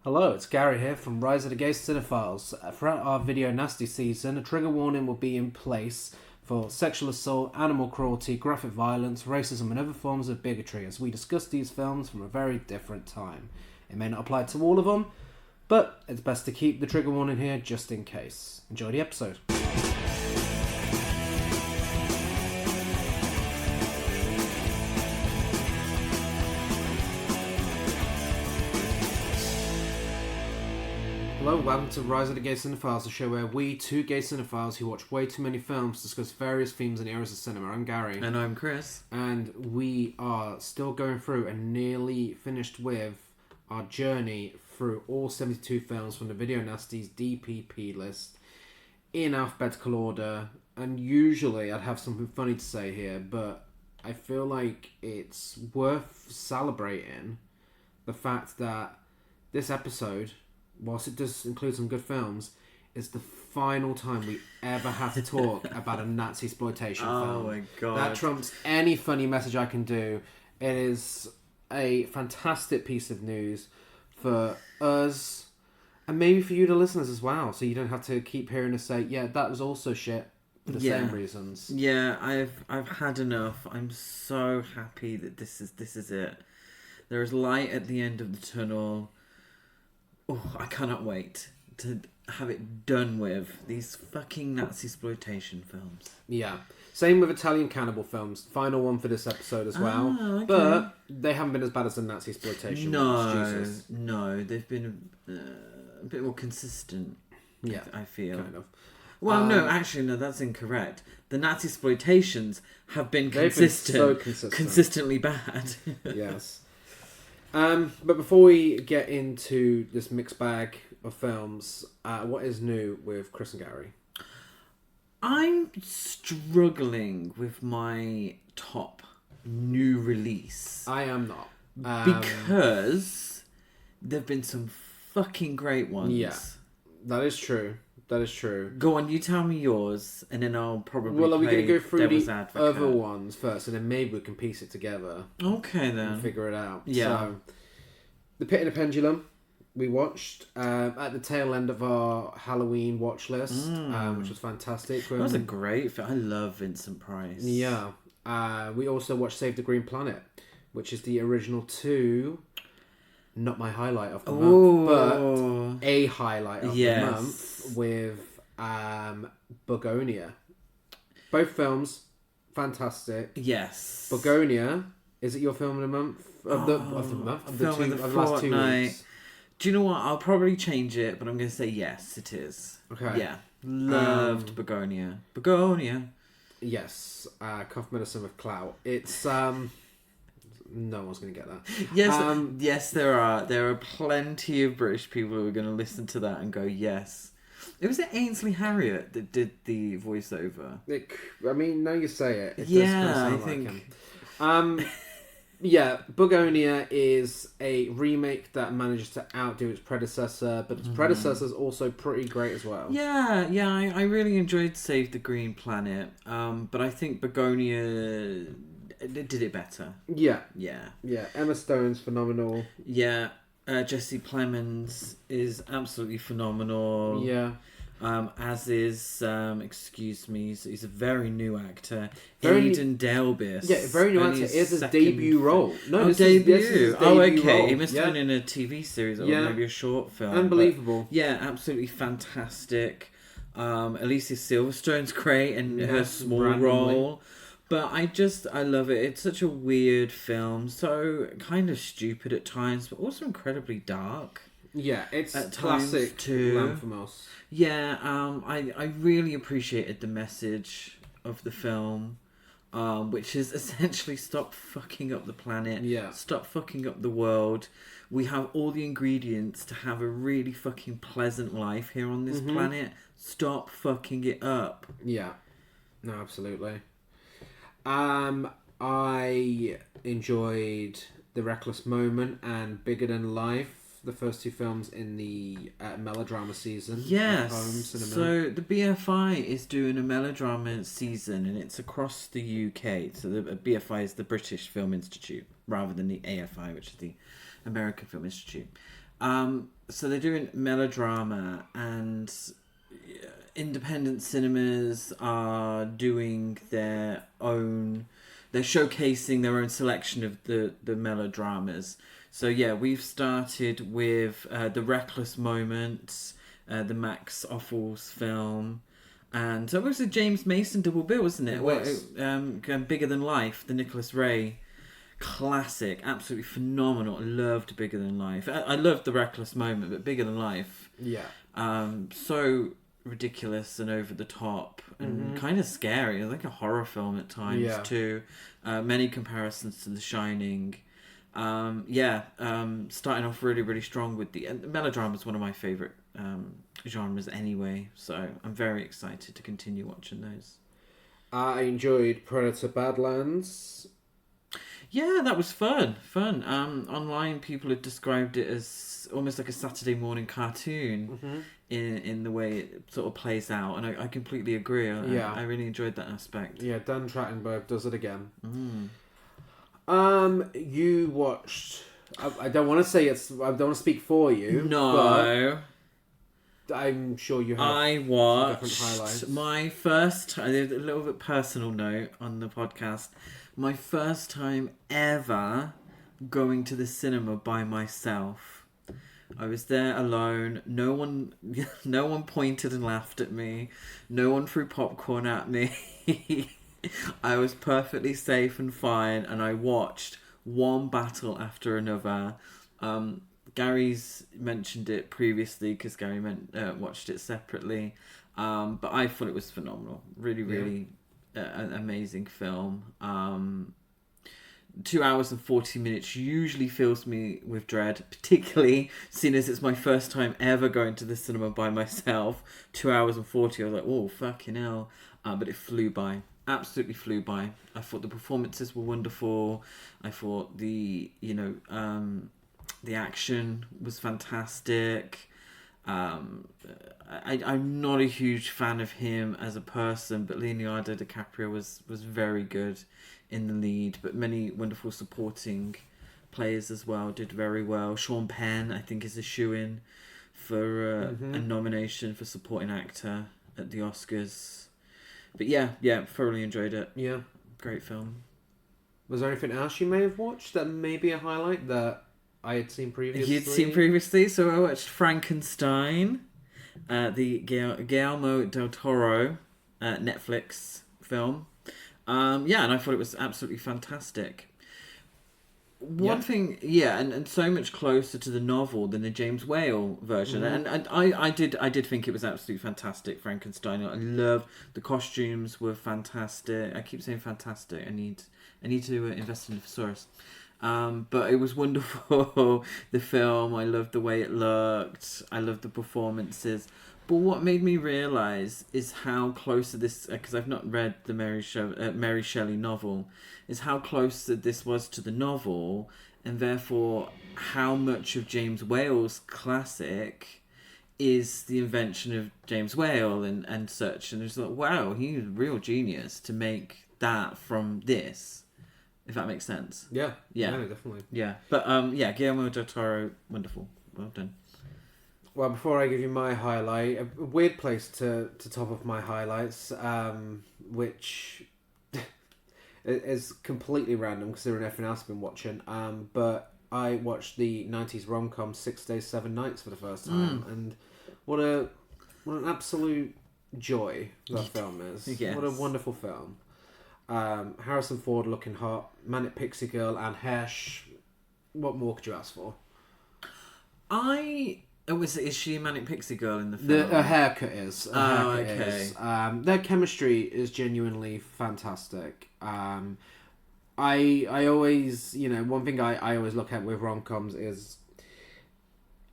Hello, it's Gary here from Rise of the Gay Cinephiles. Throughout our video nasty season, a trigger warning will be in place for sexual assault, animal cruelty, graphic violence, racism and other forms of bigotry as we discuss these films from a very different time. It may not apply to all of them, but it's best to keep the trigger warning here just in case. Enjoy the episode. Hello, welcome to Rise of the Gay Cinephiles, a show where we, two gay cinephiles who watch way too many films, discuss various themes and eras of cinema. I'm Gary. And I'm Chris. And we are still going through and nearly finished with our journey through all 72 films from the Video Nasties DPP List in alphabetical order. And usually I'd have something funny to say here, but I feel like it's worth celebrating the fact that this episode, whilst it does include some good films, is the final time we ever have to talk about a Nazisploitation film. Oh my god. That trumps any funny message I can do. It is a fantastic piece of news for us, and maybe for you, the listeners, as well, so you don't have to keep hearing us say, yeah, that was also shit, for the same reasons. Yeah, I've had enough. I'm so happy that this is it. There is light at the end of the tunnel. Oh, I cannot wait to have it done with these fucking Nazisploitation films. Yeah. Same with Italian cannibal films. Final one for this episode as well. Okay. But they haven't been as bad as the Nazisploitation ones. No, they've been a bit more consistent. Yeah, I feel. Kind of. Well, no, that's incorrect. The Nazisploitations have been They've consistent, been so consistent. consistently bad. Yes. But before we get into this mixed bag of films, what is new with Chris and Gary? I'm struggling with my top new release. I am not. Because there have been some fucking great ones. Yeah, that is true. That is true. Go on, you tell me yours, and then I'll probably Well, are we going to go through Devil's the Advocate. other ones first, and then maybe we can piece it together. Okay, then. And figure it out. Yeah. So, The Pit and the Pendulum, we watched at the tail end of our Halloween watch list, which was fantastic. That was a great film. I love Vincent Price. Yeah. We also watched Save the Green Planet, which is the original to... Not my highlight of the month, but a highlight of the month with Begonia. Both films, fantastic. Yes. Begonia, is it your film of the month? Of the last 2 weeks? Do you know what? I'll probably change it, but I'm going to say yes, it is. Okay. Yeah. Loved Begonia. Begonia. Yes. Cough medicine with clout. It's... No one's going to get that. Yes, yes, there are. There are plenty of British people who are going to listen to that and go, yes. It was Ainsley Harriott that did the voiceover. Now you say it. It yeah, does I sound think. Like him. Yeah, Begonia is a remake that managed to outdo its predecessor, but its predecessor is also pretty great as well. Yeah, I really enjoyed Save the Green Planet, but I think Begonia did it better. Yeah. Yeah. Emma Stone's phenomenal. Yeah. Jesse Plemons is absolutely phenomenal. Yeah. As is, excuse me, he's a very new actor. Aidan Delbis. Yeah, very new actor. It's his debut role. No, this is his debut okay. Role. He must have been in a TV series or maybe a short film. Unbelievable. But, yeah, absolutely fantastic. Alicia Silverstone's great in her small role. But I love it. It's such a weird film. So kind of stupid at times, but also incredibly dark. Yeah, it's at classic too. Lanthimos. Yeah, I really appreciated the message of the film, which is essentially stop fucking up the planet. Yeah. Stop fucking up the world. We have all the ingredients to have a really fucking pleasant life here on this planet. Stop fucking it up. Yeah. No, absolutely. I enjoyed The Reckless Moment and Bigger Than Life, the first two films in the melodrama season. Yes. So the BFI is doing a melodrama season, and it's across the UK. So the BFI is the British Film Institute, rather than the AFI, which is the American Film Institute. so they're doing melodrama, and independent cinemas are doing their own. They're showcasing their own selection of the melodramas. So yeah, we've started with The Reckless Moments, the Max Offals film. And so it was a James Mason double bill, wasn't it? It was. Bigger Than Life, the Nicholas Ray classic, absolutely phenomenal. I loved Bigger Than Life. I loved The Reckless Moment, but Bigger Than Life, Yeah. so ridiculous and over the top and kind of scary. Like a horror film at times too. Many comparisons to The Shining. Starting off really, really strong with the melodrama is one of my favourite genres anyway, so I'm very excited to continue watching those. I enjoyed Predator Badlands. Yeah, that was fun. Online people had described it as almost like a Saturday morning cartoon in the way it sort of plays out, and I completely agree. I really enjoyed that aspect. Yeah, Dan Trachtenberg does it again. You watched... I don't want to say it's... I don't want to speak for you. No. But I'm sure you have. I watched watched different highlights. my first... A little bit personal note on the podcast. My first time ever going to the cinema by myself. I was there alone. No one pointed and laughed at me. No one threw popcorn at me. I was perfectly safe and fine, and I watched one battle after another. Gary's mentioned it previously because Gary watched it separately, but I thought it was phenomenal. Really, really an amazing film. 2 hours and 40 minutes usually fills me with dread, particularly seeing as it's my first time ever going to the cinema by myself. 2 hours and 40, I was like, oh, fucking hell. But it flew by. Absolutely flew by. I thought the performances were wonderful. I thought the action was fantastic. I'm not a huge fan of him as a person, but Leonardo DiCaprio was very good in the lead, but many wonderful supporting players as well did very well. Sean Penn, I think, is a shoo-in for a nomination for supporting actor at the Oscars. But yeah, thoroughly enjoyed it. Yeah. Great film. Was there anything else you may have watched that may be a highlight that I had seen previously? You'd seen previously, so I watched Frankenstein, the Guillermo del Toro Netflix film. And I thought it was absolutely fantastic. One thing, and so much closer to the novel than the James Whale version. And I did think it was absolutely fantastic, Frankenstein. I love the costumes were fantastic. I keep saying fantastic. I need to invest in a thesaurus. But it was wonderful. The film, I loved the way it looked. I loved the performances. But what made me realise is how close to this, because I've not read the Mary Shelley novel, is how close that this was to the novel, and therefore how much of James Whale's classic is the invention of James Whale and such. And it's like, wow, he's a real genius to make that from this, if that makes sense. Yeah, definitely. Yeah, but Guillermo del Toro, wonderful. Well done. Well, before I give you my highlight, a weird place to top off my highlights, which is completely random considering everything else I've been watching, but I watched the 90s rom-com 6 Days, 7 Nights for the first time, and what an absolute joy that film is. Yes. What a wonderful film. Harrison Ford looking hot, Manic Pixie Girl, and Hesh. What more could you ask for? Is she a Manic Pixie Girl in the film? Her haircut is. Okay. Is. Their chemistry is genuinely fantastic. I always, one thing I always look at with rom-coms is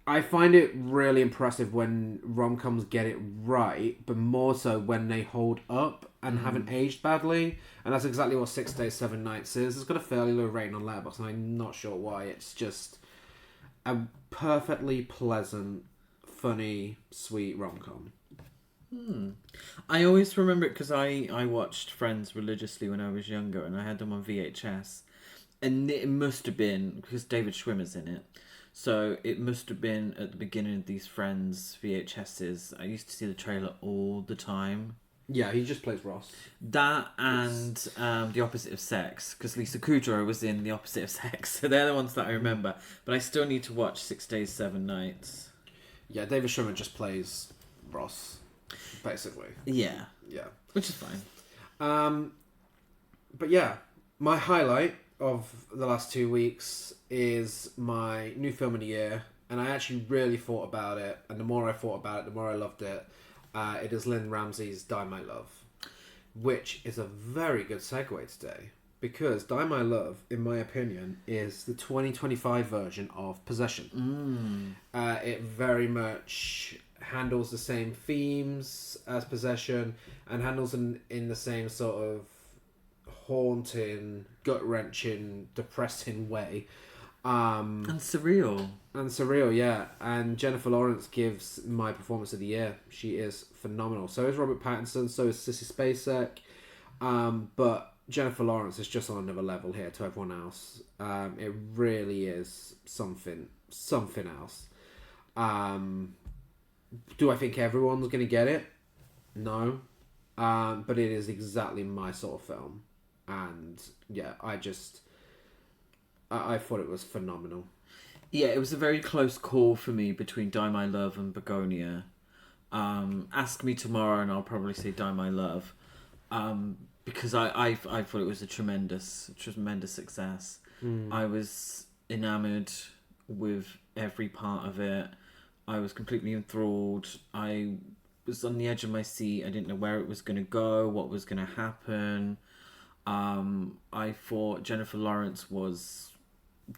I find it really impressive when rom-coms get it right, but more so when they hold up and haven't aged badly. And that's exactly what 6 Days, 7 Nights is. It's got a fairly low rating on Letterboxd, and I'm not sure why. It's just a perfectly pleasant, funny, sweet rom-com. I always remember it because I watched Friends religiously when I was younger, and I had them on VHS. And it must have been because David Schwimmer's in it. So it must have been at the beginning of these Friends VHSs. I used to see the trailer all the time. Yeah, he just plays Ross. That and The Opposite of Sex, because Lisa Kudrow was in The Opposite of Sex. So they're the ones that I remember. But I still need to watch 6 Days, 7 Nights. Yeah, David Schwimmer just plays Ross, basically. Yeah. Yeah. Which is fine. But yeah, my highlight of the last 2 weeks is my new film of the year. And I actually really thought about it. And the more I thought about it, the more I loved it. It is Lynn Ramsey's Die My Love, which is a very good segue today, because Die My Love, in my opinion, is the 2025 version of Possession. It very much handles the same themes as Possession, and handles them in the same sort of haunting, gut-wrenching, depressing way. And surreal. And surreal, yeah. And Jennifer Lawrence gives my performance of the year. She is phenomenal. So is Robert Pattinson. So is Sissy Spacek. But Jennifer Lawrence is just on another level here to everyone else. It really is something else. Do I think everyone's going to get it? No. But it is exactly my sort of film. And yeah, I thought it was phenomenal. Yeah, it was a very close call for me between Die My Love and Begonia. Ask me tomorrow and I'll probably say Die My Love. Because I thought it was a tremendous success. I was enamoured with every part of it. I was completely enthralled. I was on the edge of my seat. I didn't know where it was going to go, what was going to happen. I thought Jennifer Lawrence was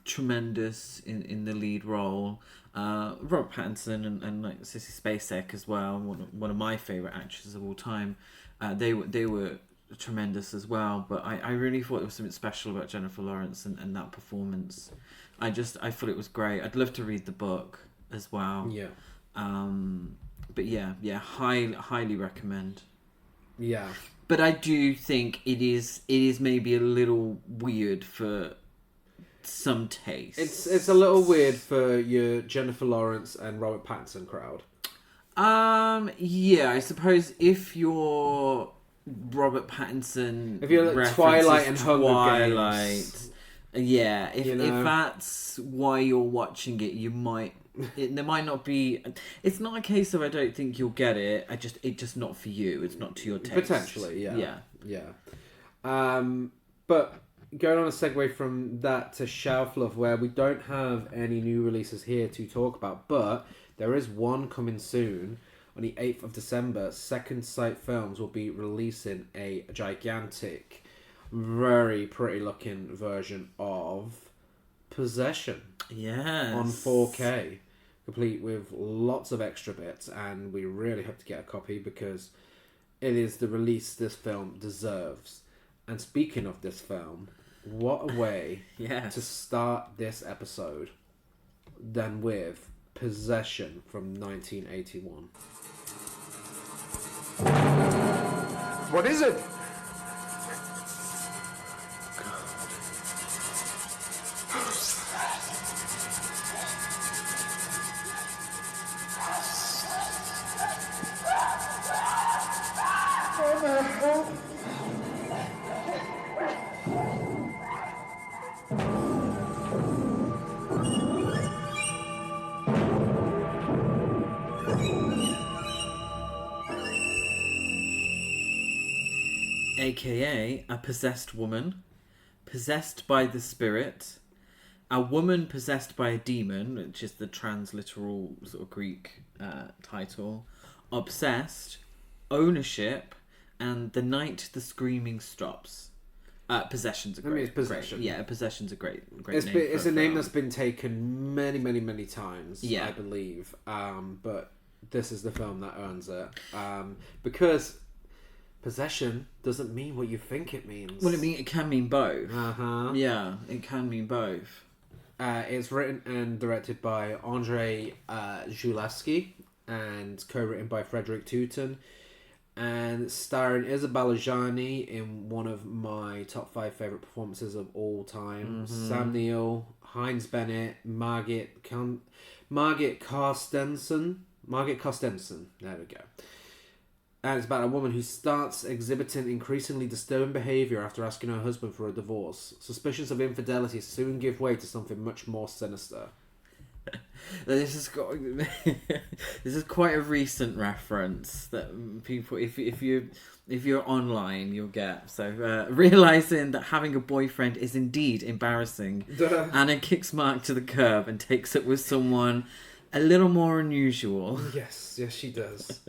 tremendous in the lead role. Robert Pattinson and like Sissy Spacek as well, one of my favourite actresses of all time. They were tremendous as well. But I really thought there was something special about Jennifer Lawrence and that performance. I thought it was great. I'd love to read the book as well. Yeah. But yeah, highly recommend. Yeah. But I do think it is maybe a little weird for some taste. It's a little weird for your Jennifer Lawrence and Robert Pattinson crowd. Yeah, I suppose if you're Robert Pattinson, if you're like Twilight and Hunger Games, yeah, if that's why you're watching it, you might. There might not be. It's not a case of I don't think you'll get it. It's just not for you. It's not to your taste. Potentially, yeah. But going on a segue from that to Shelf Love, where we don't have any new releases here to talk about, but there is one coming soon. On the 8th of December, Second Sight Films will be releasing a gigantic, very pretty looking version of Possession. Yes. On 4K. Complete with lots of extra bits, and we really hope to get a copy because it is the release this film deserves. And speaking of this film, what a way to start this episode than with Possession from 1981. What is it? AKA a possessed woman, possessed by the spirit, a woman possessed by a demon, which is the transliteral sort of Greek title, obsessed, ownership, and the night the screaming stops. Possession's a great. It's Possession. Yeah, Possession's a great name. It's a name that's been taken many, many, many times. Yeah. I believe. But this is the film that earns it. Because Possession doesn't mean what you think it means. Well, it can mean both. Yeah, it can mean both. It's written and directed by Andrzej Zulawski and co-written by Frederick Teuton. and starring Isabella Gianni in one of my top 5 favourite performances of all time. Sam Neill, Heinz Bennett, Margit Carstensen. There we go. And it's about a woman who starts exhibiting increasingly disturbing behaviour after asking her husband for a divorce. Suspicions of infidelity soon give way to something much more sinister. This is quite a recent reference that people, if you're online, you'll get. So realizing that having a boyfriend is indeed embarrassing, Anna kicks Mark to the curb and takes it with someone a little more unusual. Yes, she does.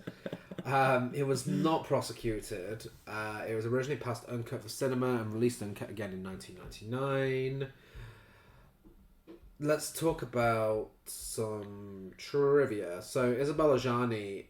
It was not prosecuted. It was originally passed uncut for cinema and released uncut again in 1999. Let's talk about some trivia. So Isabella Gianni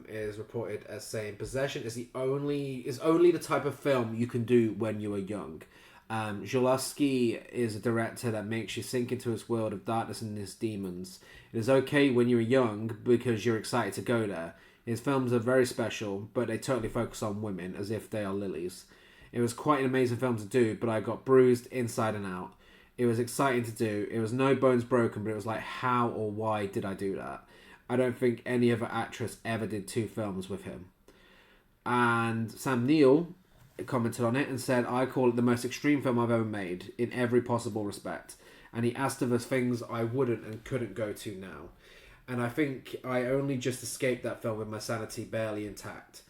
is reported as saying possession is only the type of film you can do when you are young. Zulawski is a director that makes you sink into his world of darkness and his demons. It is okay when you're young because you're excited to go there. His films are very special, but they totally focus on women as if they are lilies. It was quite an amazing film to do, but I got bruised inside and out. It was exciting to do. It was no bones broken, but it was like, how or why did I do that? I don't think any other actress ever did 2 films with him. And Sam Neill commented on it and said, I call it the most extreme film I've ever made, in every possible respect. And he asked of us things I wouldn't and couldn't go to now. And I think I only just escaped that film with my sanity barely intact.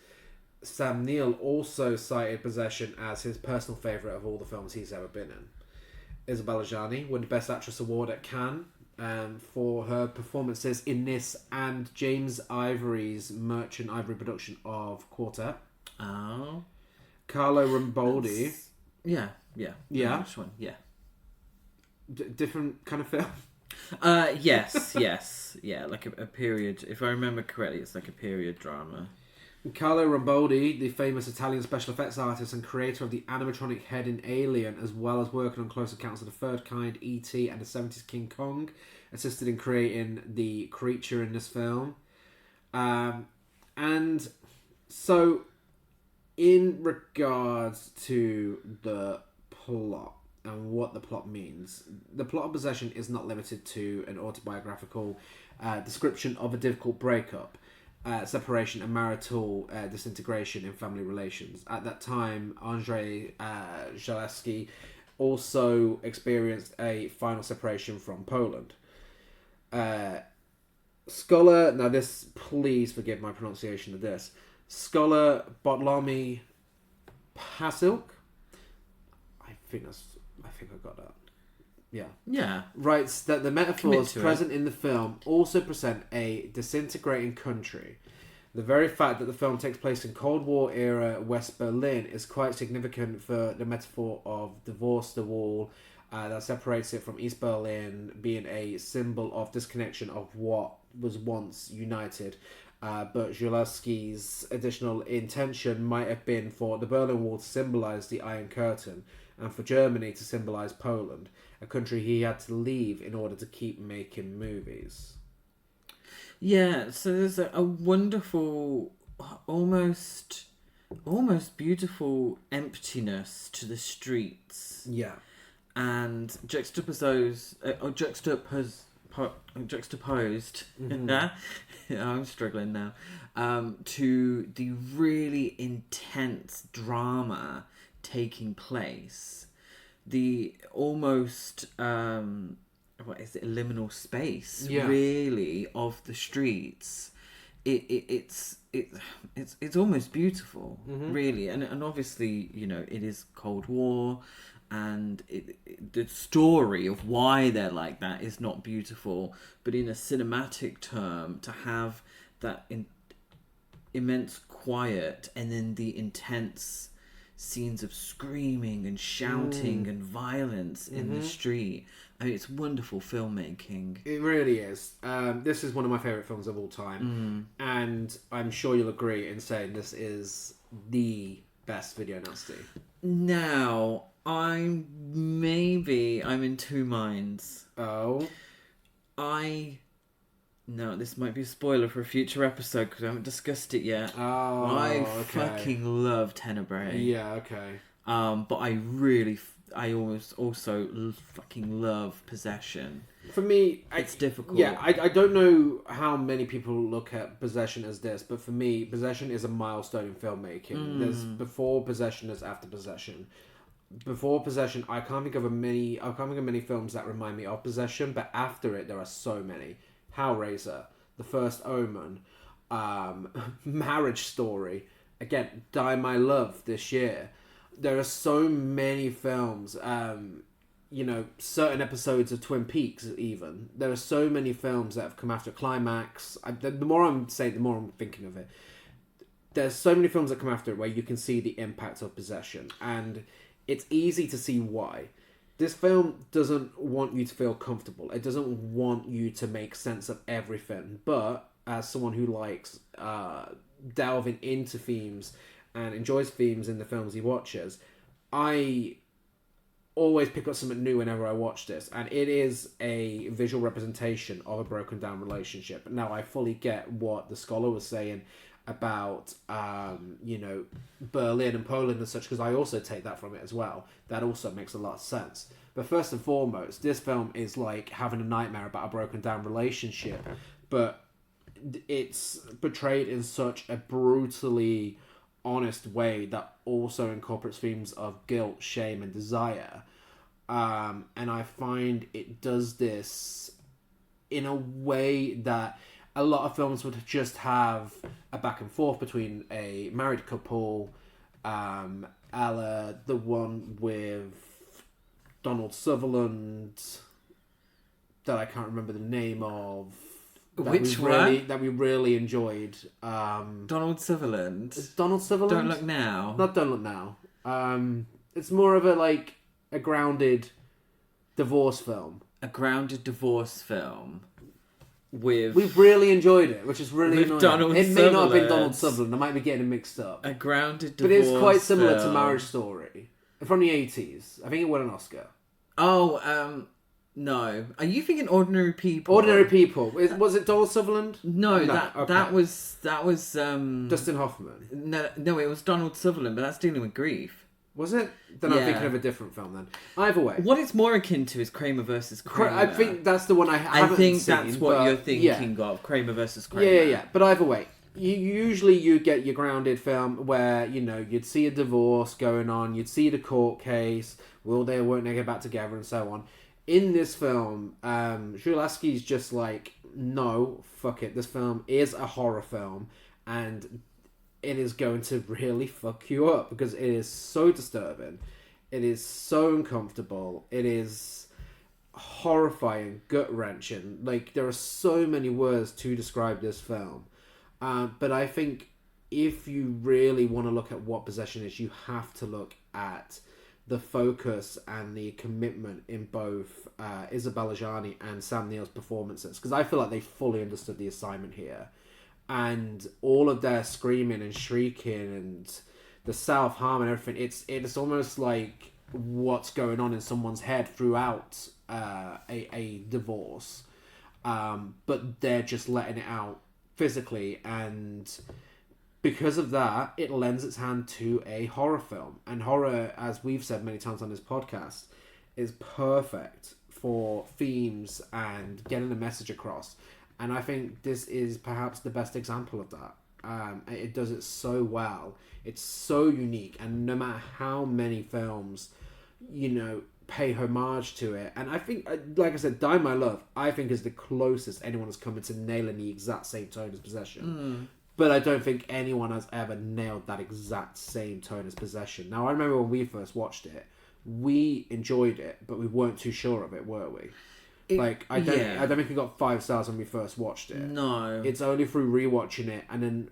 Sam Neill also cited Possession as his personal favourite of all the films he's ever been in. Isabella Gianni won the Best Actress Award at Cannes for her performances in this and James Ivory's Merchant Ivory production of Quartet. Oh. Carlo Rambaldi. Yeah. Yeah. Which one? Yeah. Different kind of film? Yes. Yeah, like a period. If I remember correctly, it's like a period drama. Carlo Rambaldi, the famous Italian special effects artist and creator of the animatronic head in Alien, as well as working on Close Encounters of the Third Kind, E.T. and the 70s King Kong, assisted in creating the creature in this film. And so, in regards to the plot and what the plot means, the plot of Possession is not limited to an autobiographical description of a difficult breakup, separation and marital disintegration in family relations. At that time, Andrzej Zulawski also experienced a final separation from Poland. Scholar, now this, please forgive my pronunciation of this, Scholar Bartlomi Pasilk, I think I got that. Yeah. Writes that the metaphors present in the film also present a disintegrating country. The very fact that the film takes place in Cold War era West Berlin is quite significant for the metaphor of divorce, the wall that separates it from East Berlin being a symbol of disconnection of what was once united. But Zulawski's additional intention might have been for the Berlin Wall to symbolise the Iron Curtain and for Germany to symbolise Poland, a country he had to leave in order to keep making movies. Yeah, so there's a wonderful, almost beautiful emptiness to the streets. Yeah. And juxtaposed, I'm struggling now, to the really intense drama taking place, the almost liminal space, really, of the streets. It's almost beautiful, really, and obviously, it is Cold War, and the story of why they're like that is not beautiful, but in a cinematic term, to have that immense quiet and then the intense scenes of screaming and shouting and violence in the street. I mean, it's wonderful filmmaking. It really is. This is one of my favourite films of all time. And I'm sure you'll agree in saying this is the best video nasty. Now, I'm in two minds. Oh? I No, this might be a spoiler for a future episode because I haven't discussed it yet. Oh, I okay. fucking love Tenebrae. Yeah, okay. But I almost also fucking love Possession. For me, It's difficult. Yeah, I don't know how many people look at Possession as this, but for me, Possession is a milestone in filmmaking. There's before Possession, there's after Possession. Before Possession, I can't think of many films that remind me of Possession, but after it, there are so many. Hellraiser, The First Omen, Marriage Story, again, Die My Love this year. There are so many films, certain episodes of Twin Peaks even. There are so many films that have come after Climax. The more I'm saying, the more I'm thinking of it. There's so many films that come after it where you can see the impact of Possession, and it's easy to see why. This film doesn't want you to feel comfortable. It doesn't want you to make sense of everything. But as someone who likes delving into themes and enjoys themes in the films he watches, I always pick up something new whenever I watch this. And it is a visual representation of a broken down relationship. Now, I fully get what the scholar was saying about Berlin and Poland and such, because I also take that from it as well. That also makes a lot of sense. But first and foremost, this film is like having a nightmare about a broken down relationship, but it's portrayed in such a brutally honest way that also incorporates themes of guilt, shame, and desire. And I find it does this in a way that a lot of films would just have a back and forth between a married couple, a la the one with Donald Sutherland that I can't remember the name of. Which one? That we really enjoyed. Donald Sutherland. Is Donald Sutherland? Don't Look Now. Not Don't Look Now. It's more of a grounded divorce film. A grounded divorce film. We've really enjoyed it, which is really annoying. Donald It may not have been Sutherland. Donald Sutherland. I might be getting it mixed up. A grounded But divorce it's quite similar film. to Marriage Story. From the 80s. I think it won an Oscar. Oh, no. Are you thinking Ordinary People? Ordinary People. Was it Donald Sutherland? No, okay. that was Dustin Hoffman. No, it was Donald Sutherland, but that's dealing with grief. Was it? Then I'm Yeah. thinking of a different film then. Either way. What it's more akin to is Kramer versus Kramer. I think that's the one I haven't I think seen, that's what but you're thinking yeah. of. Kramer versus Kramer. Yeah. But either way, usually you get your grounded film where, you'd see a divorce going on, you'd see the court case, will they or won't they get back together and so on. In this film, Zulawski's just like, no, fuck it. This film is a horror film and it is going to really fuck you up because it is so disturbing. It is so uncomfortable. It is horrifying, gut-wrenching. Like, there are so many words to describe this film. But I think if you really want to look at what Possession is, you have to look at the focus and the commitment in both Isabelle Adjani and Sam Neill's performances. Because I feel like they fully understood the assignment here. And all of their screaming and shrieking and the self-harm and everything, it's almost like what's going on in someone's head throughout a divorce. But they're just letting it out physically, and because of that, it lends its hand to a horror film. And horror, as we've said many times on this podcast, is perfect for themes and getting a message across. And I think this is perhaps the best example of that. It does it so well. It's so unique. And no matter how many films, pay homage to it. And I think, like I said, Die My Love, I think is the closest anyone has come into nailing the exact same tone as Possession. But I don't think anyone has ever nailed that exact same tone as Possession. Now, I remember when we first watched it, we enjoyed it, but we weren't too sure of it, were we? I don't think we got 5 stars when we first watched it. No. It's only through rewatching it and then,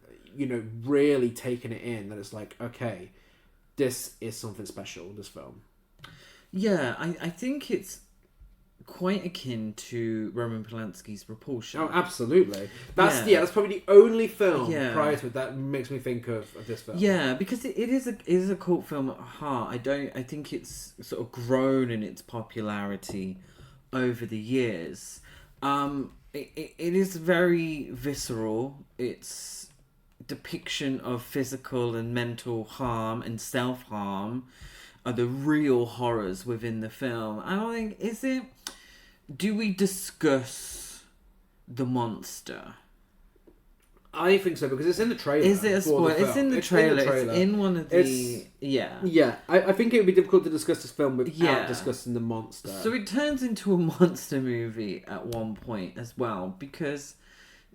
really taking it in that it's like, okay, this is something special, this film. Yeah, I think it's quite akin to Roman Polanski's Repulsion. Oh, absolutely. That's probably the only film prior to it that makes me think of this film. Yeah, because it is a cult film at heart. I think it's sort of grown in its popularity over the years. it is very visceral. It's depiction of physical and mental harm and self-harm are the real horrors within the film. I don't think, do we discuss the monster? I think so, because it's in the trailer. Is it a spoiler? It's in the trailer. It's in one of the... Yeah, I think it would be difficult to discuss this film without discussing the monster. So it turns into a monster movie at one point as well, because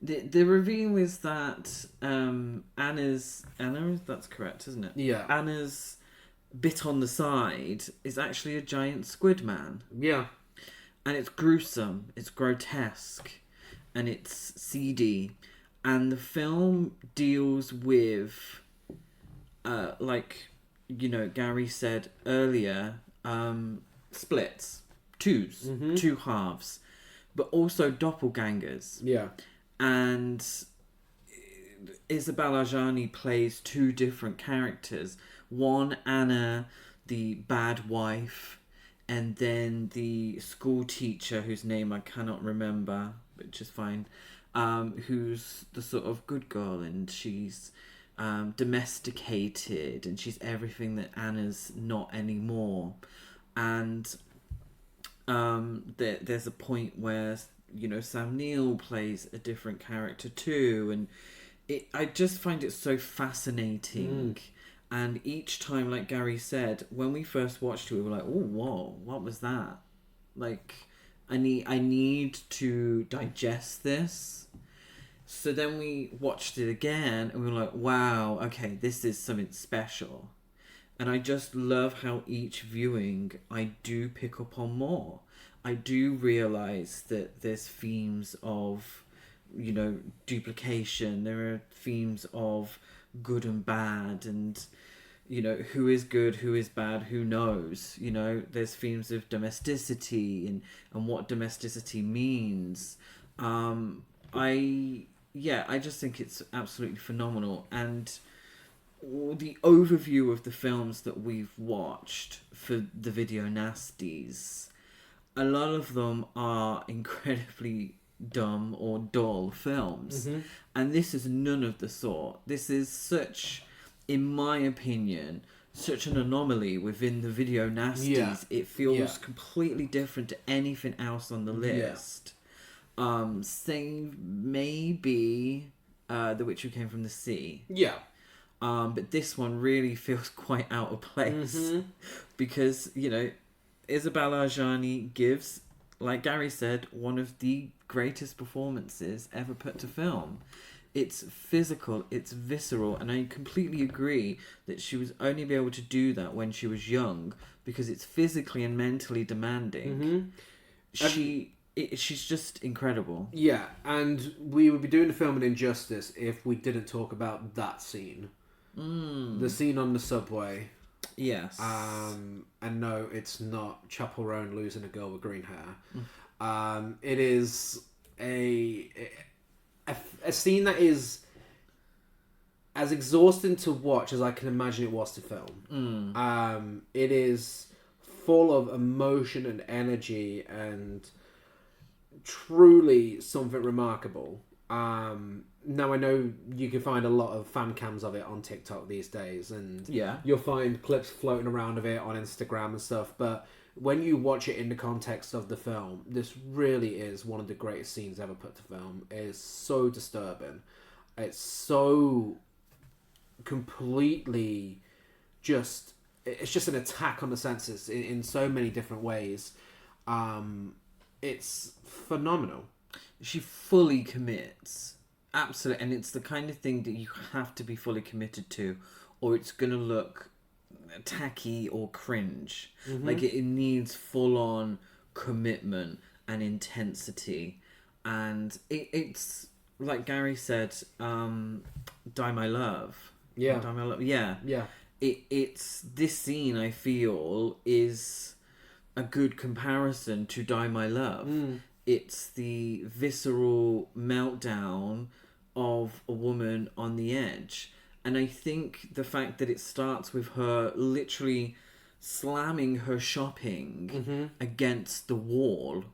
the reveal is that Anna's... That's correct, isn't it? Yeah. Anna's bit on the side is actually a giant squid man. Yeah. And it's gruesome, it's grotesque, and it's seedy. And the film deals with, like, you know, Gary said earlier, splits, two halves, but also doppelgangers. Yeah. And Isabelle Adjani plays two different characters. One, Anna, the bad wife, and then the school teacher whose name I cannot remember, which is fine. Who's the sort of good girl, and she's domesticated, and she's everything that Anna's not anymore. And there's a point where, you know, Sam Neill plays a different character too, and I just find it so fascinating. And each time, like Gary said, when we first watched it, we were like, oh, whoa, what was that? Like, I need to digest this. So then we watched it again and we were like, wow, okay, this is something special. And I just love how each viewing I do pick up on more. I do realise that there's themes of, you know, duplication. There are themes of good and bad, and, you know, who is good, who is bad, who knows. You know, there's themes of domesticity and what domesticity means. I just think it's absolutely phenomenal. And the overview of the films that we've watched for the Video Nasties, a lot of them are incredibly dumb or dull films. And this is none of the sort. This is such, in my opinion, such an anomaly within the Video Nasties. Yeah. It feels completely different to anything else on the list. Save maybe The Witch Who Came From the Sea. Yeah. But this one really feels quite out of place. Because, you know, Isabelle Adjani gives, like Gary said, one of the greatest performances ever put to film. It's physical, it's visceral, and I completely agree that she was only be able to do that when she was young, because it's physically and mentally demanding. She's just incredible. Yeah, and we would be doing the film an injustice if we didn't talk about that scene. The scene on the subway. Yes. And no, it's not Chaperone losing a girl with green hair. It is a scene that is as exhausting to watch as I can imagine it was to film. It is full of emotion and energy and truly something remarkable. Now I know you can find a lot of fan cams of it on TikTok these days, and you'll find clips floating around of it on Instagram and stuff, but when you watch it in the context of the film, this really is one of the greatest scenes ever put to film. It is so disturbing. It's so completely just... It's just an attack on the senses in so many different ways. It's phenomenal. She fully commits. Absolutely. And it's the kind of thing that you have to be fully committed to, or it's going to look tacky or cringe. Like it needs full-on commitment and intensity. And it's like Gary said, Die My Love. Yeah. Die My Love. Yeah. It's this scene, I feel, is a good comparison to Die My Love. It's the visceral meltdown of a woman on the edge. And I think the fact that it starts with her literally slamming her shopping against the wall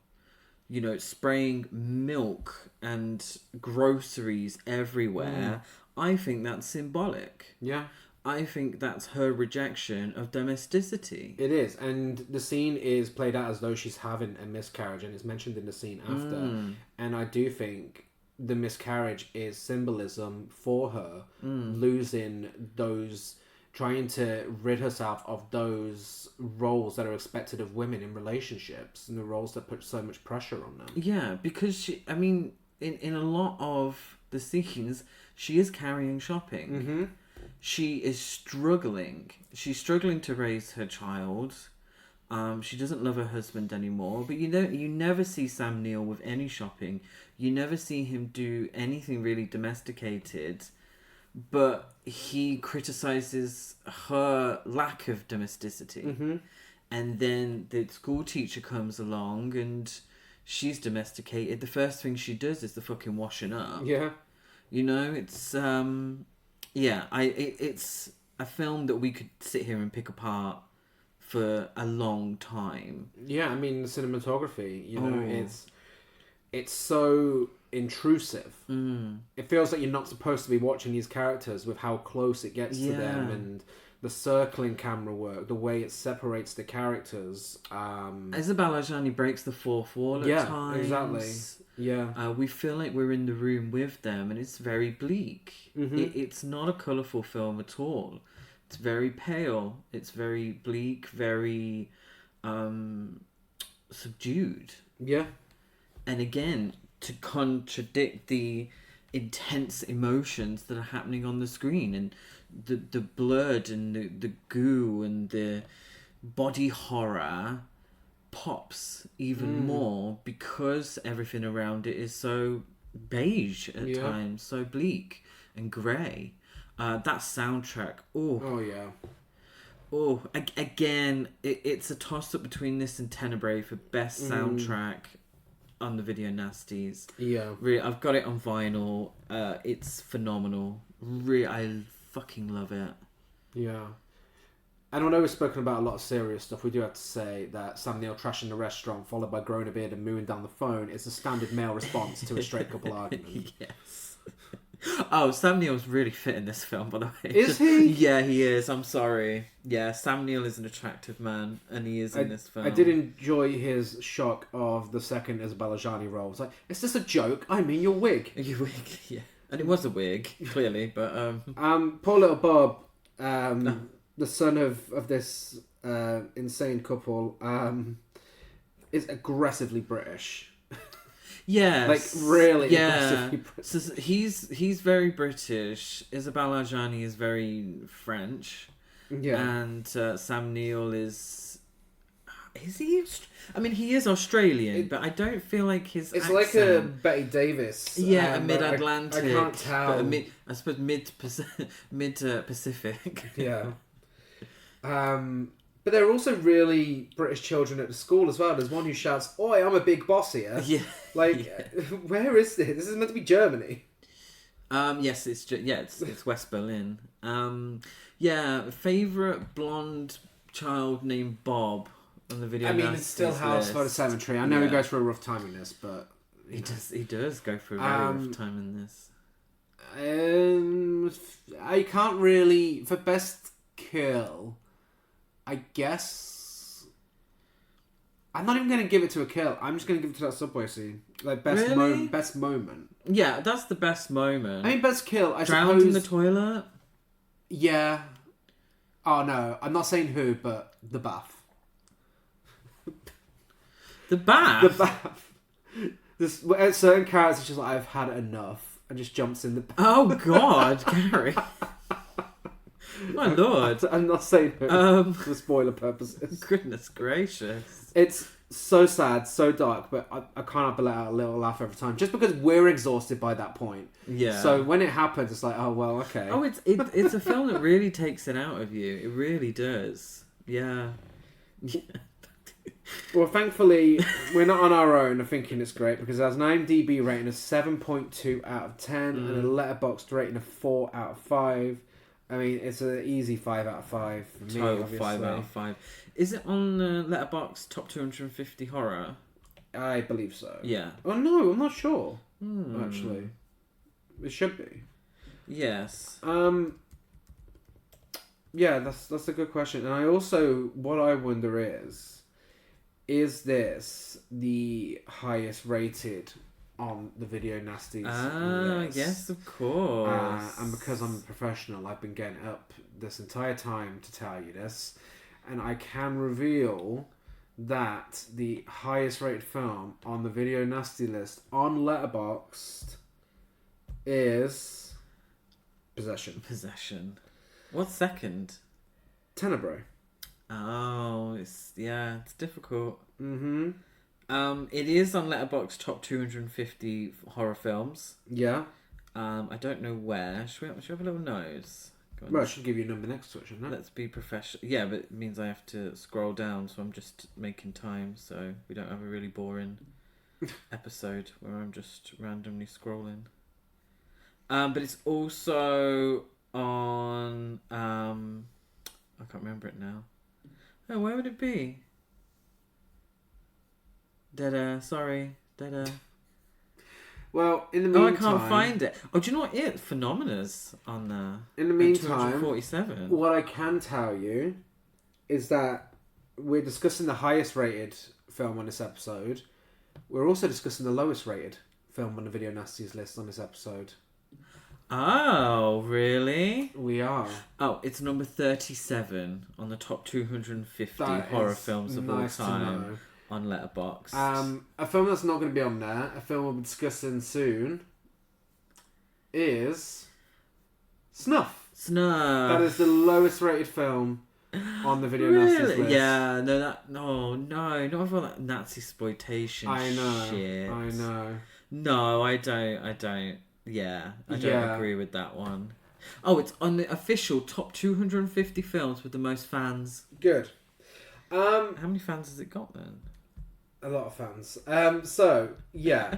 spraying milk and groceries everywhere, I think that's symbolic. Yeah. I think that's her rejection of domesticity. It is, and the scene is played out as though she's having a miscarriage, and it's mentioned in the scene after. And I do think the miscarriage is symbolism for her losing those, trying to rid herself of those roles that are expected of women in relationships, and the roles that put so much pressure on them. Yeah, because in a lot of the scenes, she is carrying shopping. Mm-hmm. She is struggling. She's struggling to raise her child. She doesn't love her husband anymore. But you never see Sam Neill with any shopping. You never see him do anything really domesticated. But he criticizes her lack of domesticity. Mm-hmm. And then the school teacher comes along and she's domesticated. The first thing she does is the fucking washing up. Yeah. It's... it's a film that we could sit here and pick apart for a long time. Yeah, I mean, the cinematography, it's so intrusive. It feels like you're not supposed to be watching these characters with how close it gets to them, and the circling camera work, the way it separates the characters. Isabelle Adjani breaks the fourth wall at times. Yeah, exactly. Yeah. We feel like we're in the room with them, and it's very bleak. Mm-hmm. It's not a colourful film at all. It's very pale. It's very bleak, very subdued. Yeah. And again, to contradict the intense emotions that are happening on the screen, and the blood and the goo and the body horror pops even more because everything around it is so beige at times, so bleak and grey. That soundtrack, again, it's a toss-up between this and Tenebrae for best soundtrack on the Video Nasties. Yeah. Really, I've got it on vinyl. It's phenomenal. Really, I fucking love it. Yeah. And although we've spoken about a lot of serious stuff, we do have to say that Sam Neill trashing the restaurant, followed by growing a beard and mooing down the phone, is a standard male response to a straight couple argument. Yes. Oh, Sam Neill's really fit in this film, by the way. Is he? Yeah, he is. I'm sorry. Yeah, Sam Neill is an attractive man, and he is in this film. I did enjoy his shock of the second Isabelle Adjani role. It's like, is this a joke? I mean, your wig. Your wig, yeah. And it was a wig, clearly, but... Poor little Bob, the son of this insane couple, is aggressively British. Yes. Like, really aggressively British. So he's very British. Isabelle Adjani is very French. Yeah. And Sam Neill is he? I mean, he is Australian, but I don't feel like his It's accent... like a Betty Davis. Yeah, a mid-Atlantic. I can't tell. I suppose mid-Pacific. Yeah. But there are also really British children at the school as well. There's one who shouts, "Oi, I'm a big boss here." Yeah. Where is this? This is meant to be Germany. Yes, it's West Berlin. Favourite blonde child named Bob on the Video. I mean, it's still House for the Cemetery. I know he goes through a rough time in this, but he does go through a very rough time in this. I can't really, for best kill, I guess I'm not even going to give it to a kill. I'm just going to give it to that subway scene. Like, best moment. Yeah, that's the best moment. I mean, best kill, I Drowned suppose... in the toilet? Yeah. Oh, no. I'm not saying who, but the bath. The bath? The bath. This, certain characters just like, I've had enough, and just jumps in the bath. Oh, God, Gary. My lord. I'm not saying who, for spoiler purposes. Goodness gracious. It's so sad, so dark, but I can't help but let out a little laugh every time, just because we're exhausted by that point. Yeah. So when it happens, it's like, oh well, okay. Oh, it's a film that really takes it out of you. It really does. Yeah. Well, thankfully, we're not on our own thinking it's great, because it has an IMDb rating of 7.2 out of 10 and a Letterboxd rating of 4 out of 5. I mean, it's an easy 5 out of 5 for me. Total obviously. 5 out of 5. Is it on Letterboxd top 250 horror? I believe so. Yeah. Oh no, I'm not sure. Actually, it should be. Yes. Yeah, that's a good question. And I also, what I wonder is this the highest rated on the Video Nasties list? Yes, of course. And because I'm a professional, I've been getting up this entire time to tell you this, and I can reveal that the highest rated film on the Video Nasty list on Letterboxd is Possession. What's second? Tenebrae. Oh, it's difficult. Mm-hmm. It is on Letterboxd top 250 horror films. Yeah. I don't know where. Should we have a little nose? Well, I should give you a number next to it, shouldn't I? Let's be professional. Yeah, but it means I have to scroll down, so I'm just making time so we don't have a really boring episode where I'm just randomly scrolling. But it's also on... I can't remember it now. Oh, where would it be? Sorry. Well, in the meantime... I can't find it. Oh, do you know what? Phenomena's on there. In the meantime, 247. what I can tell you is that we're discussing the highest rated film on this episode. We're also discussing the lowest rated film on the Video Nasties list on this episode. Oh, really? We are. Oh, it's number 37 on the top 250 horror films of all time on Letterboxd. A film that's not going to be on there, a film we'll be discussing soon, is Snuff. That is the lowest rated film on the Video Nasties list. Yeah, no, not for that Nazisploitation shit. I know. No, I don't. Yeah, I don't agree with that one. Oh, it's on the official top 250 films with the most fans. Good. How many fans has it got then? A lot of fans. So, yeah.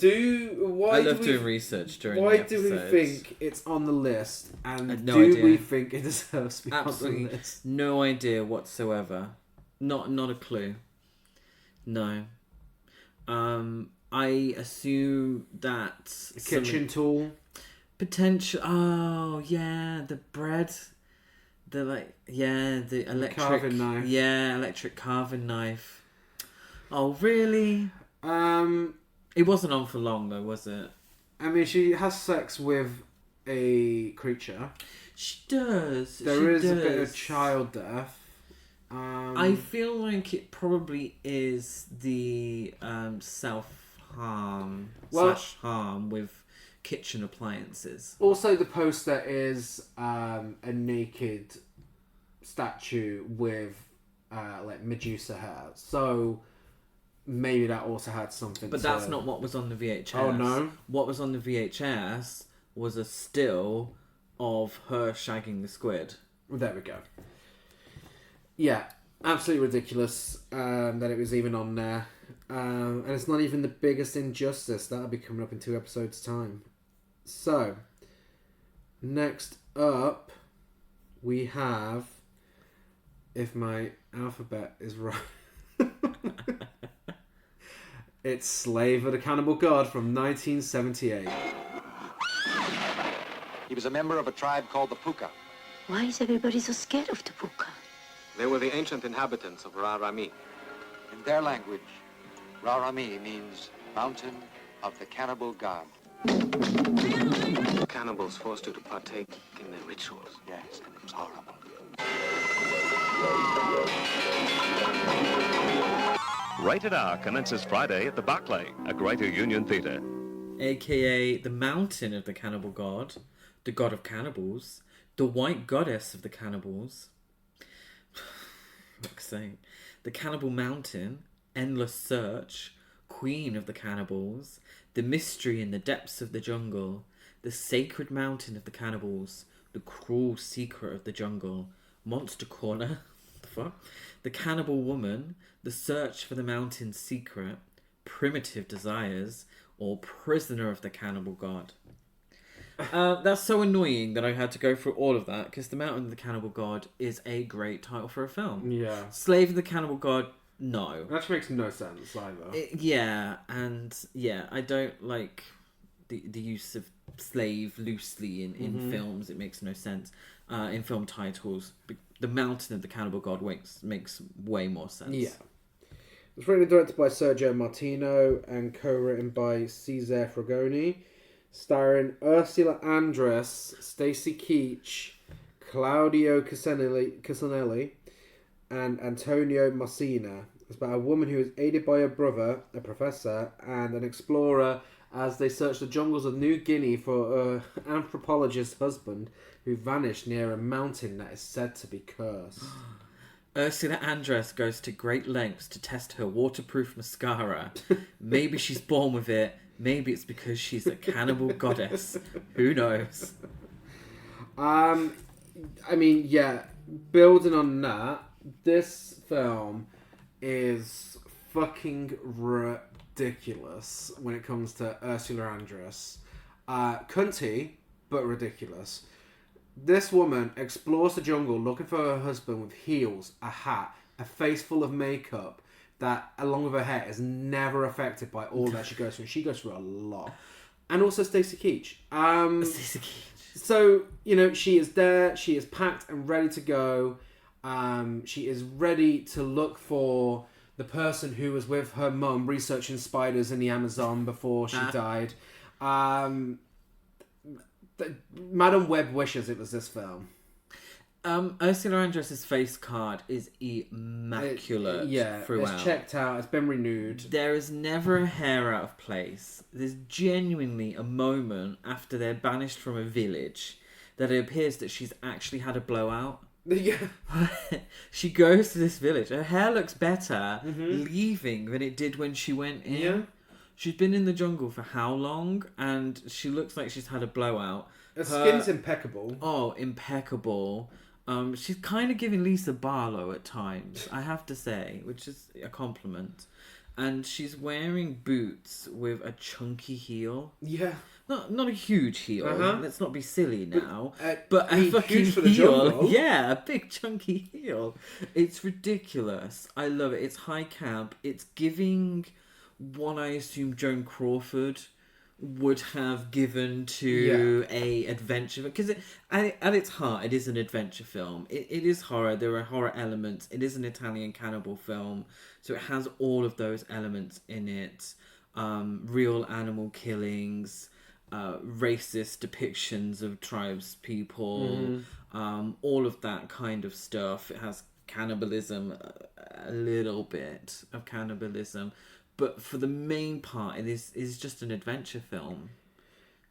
I love doing research during why the episodes. do we think it's on the list? And no idea. We think it deserves to be Absolutely on the list? No idea whatsoever. Not a clue. No. I assume that a kitchen tool. Potential. Oh yeah, the bread. The electric carving knife. Yeah, electric carving knife. Oh really? It wasn't on for long though, was it? I mean, she has sex with a creature. She does. There is a bit of child death. I feel like it probably is the self-harm /harm with kitchen appliances. Also, the poster is a naked statue with like Medusa hair. So maybe that also had something. But that's not what was on the VHS. Oh no! What was on the VHS was a still of her shagging the squid. There we go. Yeah, absolutely ridiculous that it was even on there. And it's not even the biggest injustice. That'll be coming up in 2 episodes' time. So, next up, we have, if my alphabet is right, it's Slave of the Cannibal God from 1978. He was a member of a tribe called the Puka. Why is everybody so scared of the Puka? They were the ancient inhabitants of Ra-Rami. In their language, Ra-Rami means Mountain of the Cannibal God. Cannibals forced you to partake in their rituals. Yes, and it was horrible. Rated R commences Friday at the Barclay, a Greater Union Theatre. AKA the Mountain of the Cannibal God, the God of Cannibals, the White Goddess of the Cannibals. Fuck's sake. The Cannibal Mountain, Endless Search, Queen of the Cannibals, the Mystery in the Depths of the Jungle, the Sacred Mountain of the Cannibals, the Cruel Secret of the Jungle, Monster Corner, the fuck? The Cannibal Woman, the Search for the Mountain's Secret, Primitive Desires, or Prisoner of the Cannibal God. That's so annoying that I had to go through all of that because The Mountain of the Cannibal God is a great title for a film. Yeah. Slave of the Cannibal God No. That actually makes no sense either. I don't like the use of slave loosely in films. It makes no sense. In film titles, the Mountain of the Cannibal God makes way more sense. Yeah. It was written and directed by Sergio Martino and co-written by Cesare Fragoni, starring Ursula Andress, Stacy Keach, Claudio Casanelli, and Antonio Messina. It's about a woman who is aided by her brother, a professor, and an explorer as they search the jungles of New Guinea for an anthropologist's husband who vanished near a mountain that is said to be cursed. Ursula Andress goes to great lengths to test her waterproof mascara. Maybe she's born with it. Maybe it's because she's a cannibal goddess. Who knows? I mean, yeah, building on that, this film is fucking ridiculous when it comes to Ursula Andress. Cunty, but ridiculous. This woman explores the jungle looking for her husband with heels, a hat, a face full of makeup that, along with her hair, is never affected by all that she goes through. She goes through a lot. And also Stacey Keach. Stacey Keach. So, she is there, she is packed and ready to go. She is ready to look for the person who was with her mum researching spiders in the Amazon before she died. Madam Webb wishes it was this film. Ursula Andress's face card is immaculate throughout. It's checked out, it's been renewed. There is never a hair out of place. There's genuinely a moment after they're banished from a village that it appears that she's actually had a blowout. Yeah. She goes to this village. Her hair looks better leaving than it did when she went in. Yeah. She's been in the jungle for how long? And she looks like she's had a blowout. Her skin's impeccable. Oh, impeccable. She's kind of giving Lisa Barlow at times, I have to say, which is a compliment. And she's wearing boots with a chunky heel. Yeah. Not a huge heel. Let's not be silly now. But a fucking heel. Yeah, a big chunky heel. It's ridiculous. I love it. It's high camp. It's giving what I assume Joan Crawford would have given to a adventure, because at its heart it is an adventure film. It is horror. There are horror elements. It is an Italian cannibal film, so it has all of those elements in it. Real animal killings, racist depictions of tribes people, all of that kind of stuff. It has cannibalism, a little bit of cannibalism. But for the main part, it is just an adventure film.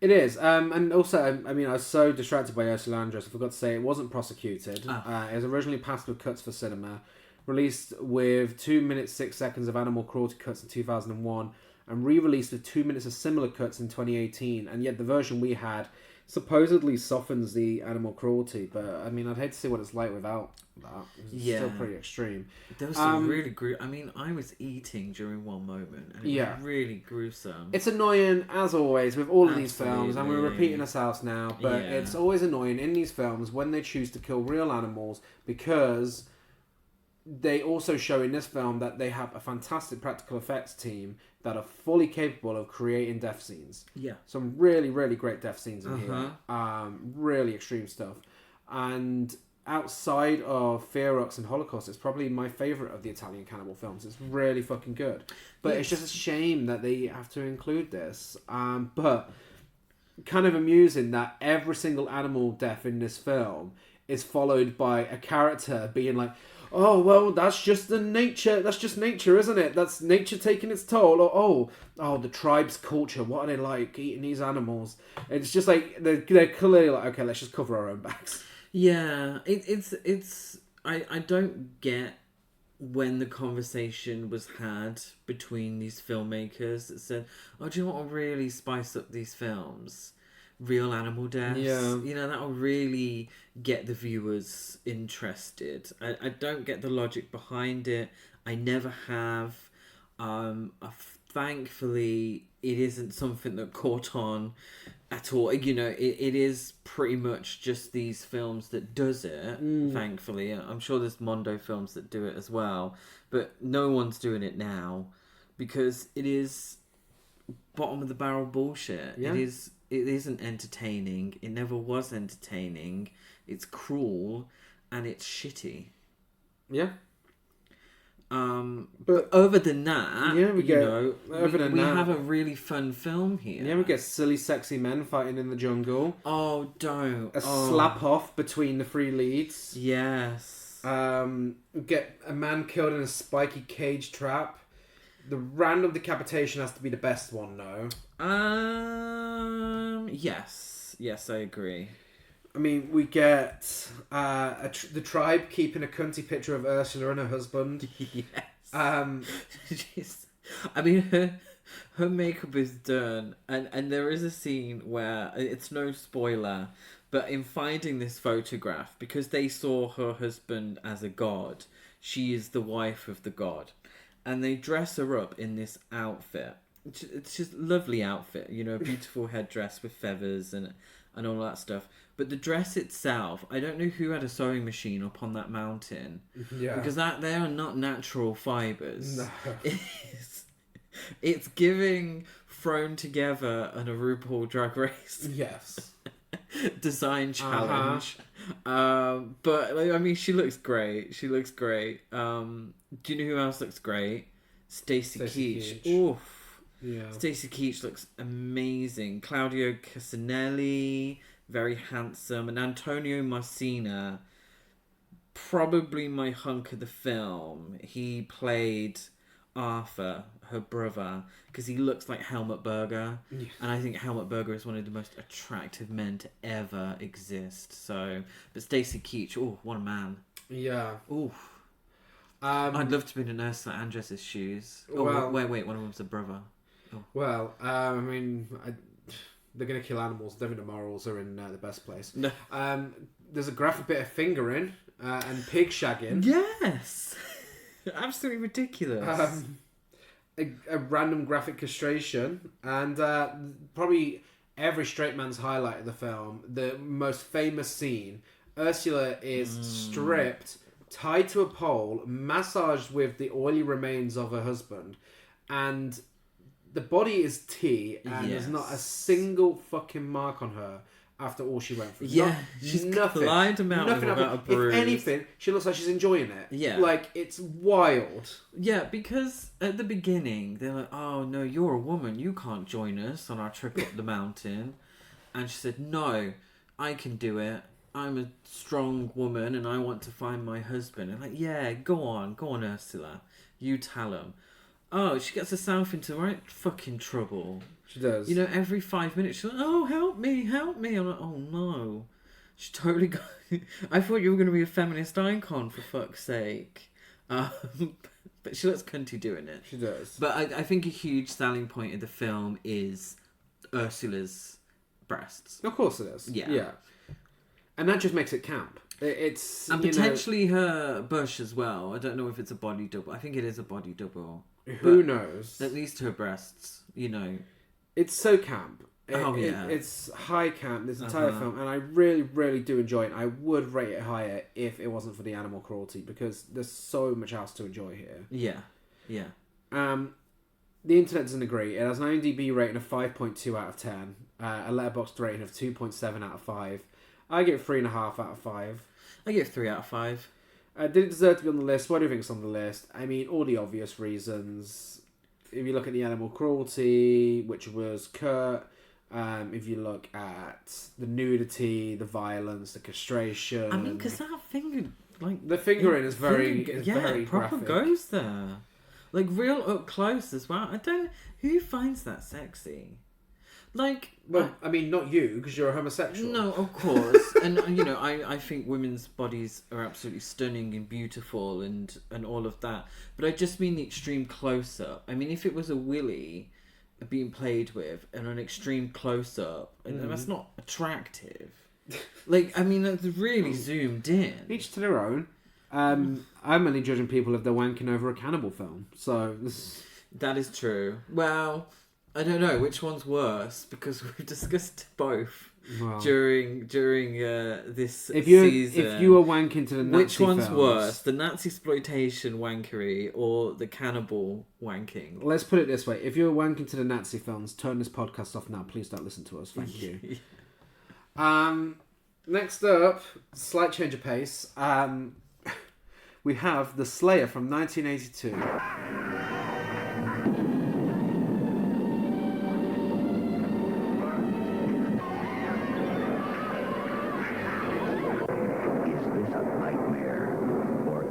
It is. And also, I mean, I was so distracted by Ursula Andress, I forgot to say it wasn't prosecuted. It was originally passed with cuts for cinema, released with 2 minutes 6 seconds of animal cruelty cuts in 2001, and re-released with 2 minutes of similar cuts in 2018. And yet the version we had supposedly softens the animal cruelty, but I mean, I'd hate to see what it's like without that. It's still pretty extreme. There was some really I mean, I was eating during one moment, and it was really gruesome. It's annoying, as always, with all of these films, and we're repeating ourselves now, but it's always annoying in these films when they choose to kill real animals, because they also show in this film that they have a fantastic practical effects team that are fully capable of creating death scenes. Yeah. Some really, really great death scenes in here. Really extreme stuff. And outside of Ferox and Holocaust, it's probably my favourite of the Italian cannibal films. It's really fucking good. But it's just a shame that they have to include this. But kind of amusing that every single animal death in this film is followed by a character being like, oh, well, that's just nature, isn't it? That's nature taking its toll. Or, oh, the tribe's culture, what are they like, eating these animals? It's just like, they're clearly like, okay, let's just cover our own backs. Yeah, I don't get when the conversation was had between these filmmakers that said, oh, do you know what will really spice up these films? Real animal deaths. Yeah. You know, that will really get the viewers interested. I don't get the logic behind it. I never have. Thankfully, it isn't something that caught on at all. You know, it is pretty much just these films that does it, thankfully. I'm sure there's Mondo films that do it as well, but no one's doing it now because it is bottom of the barrel bullshit. Yeah. It isn't entertaining. It never was entertaining. It's cruel and it's shitty. Yeah. But other than that, yeah, we have a really fun film here. Yeah, we get silly, sexy men fighting in the jungle. Oh, don't. A slap off between the three leads. Yes. We get a man killed in a spiky cage trap. The random decapitation has to be the best one, though. Yes, I agree. I mean, we get the tribe keeping a cunty picture of Ursula and her husband. Yes. I mean, her makeup is done, and there is a scene where it's no spoiler, but in finding this photograph, because they saw her husband as a god, she is the wife of the god, and they dress her up in this outfit. It's just a lovely outfit, you know, a beautiful headdress with feathers and all that stuff. But the dress itself, I don't know who had a sewing machine up on that mountain. Yeah. Because they are not natural fibres. No. It's giving thrown together on a RuPaul Drag Race. Yes. Design challenge. But, like, I mean, she looks great. Do you know who else looks great? Stacey Keach. Oof. Yeah. Stacey Keach looks amazing. Claudio Casanelli, very handsome, and Antonio Marcina, probably my hunk of the film. He played Arthur, her brother, because he looks like Helmut Berger, and I think Helmut Berger is one of the most attractive men to ever exist. So, but Stacey Keach, oh, what a man! Yeah. Ooh. I'd love to be in Ursula Andress's shoes. Oh, well, wait, one of them's a brother. Oh. Well, I mean, they're going to kill animals. I don't think the morals are in the best place. No. There's a graphic bit of fingering and pig shagging. Yes! Absolutely ridiculous. A random graphic castration. And probably every straight man's highlight of the film, the most famous scene, Ursula is stripped, tied to a pole, massaged with the oily remains of her husband, and the body is tea, and there's not a single fucking mark on her after all she went through. Yeah, she's climbed a mountain without a bruise. If anything, she looks like she's enjoying it. Yeah. Like, it's wild. Yeah, because at the beginning, they're like, oh, no, you're a woman. You can't join us on our trip up the mountain. And she said, no, I can do it. I'm a strong woman, and I want to find my husband. And like, yeah, go on, Ursula. You tell him. Oh, she gets herself into right fucking trouble. She does. You know, every 5 minutes she's like, oh, help me. I'm like, oh no. She totally got... I thought you were going to be a feminist icon, for fuck's sake. But she looks cunty doing it. She does. But I think a huge selling point of the film is Ursula's breasts. Of course it is. Yeah. And that just makes it camp. It's... And potentially her bush as well. I don't know if it's a body double. I think it is a body double. Who knows? At least her breasts, you know. It's so camp. Yeah. It's high camp, this entire film, and I really, really do enjoy it. I would rate it higher if it wasn't for the animal cruelty, because there's so much else to enjoy here. Yeah. The internet doesn't agree. It has an IMDb rating of 5.2 out of 10, a Letterboxd rating of 2.7 out of 5. I give it 3.5 out of 5. I give it 3 out of 5. Did it deserve to be on the list? Why do you think it's on the list? I mean, all the obvious reasons. If you look at the animal cruelty, which was curt. If you look at the nudity, the violence, the castration. I mean, because that finger, like... The fingering is very very proper graphic. Goes there. Like, real up close as well. I don't... Who finds that sexy? Like... Well, I mean, not you, because you're a homosexual. No, of course. And, you know, I think women's bodies are absolutely stunning and beautiful and all of that. But I just mean the extreme close-up. I mean, if it was a willy being played with and an extreme close-up, and that's not attractive. Like, I mean, it's really zoomed in. Each to their own. I'm only judging people if they're wanking over a cannibal film. So... That is true. Well... I don't know which one's worse because we've discussed both. Well, during this if season. if you were wanking to the Nazi which one's films, worse, the Nazisploitation wankery or the cannibal wanking? Let's put it this way: if you were wanking to the Nazi films, turn this podcast off now. Please don't listen to us. Thank you. Next up, slight change of pace. We have The Slayer from 1982.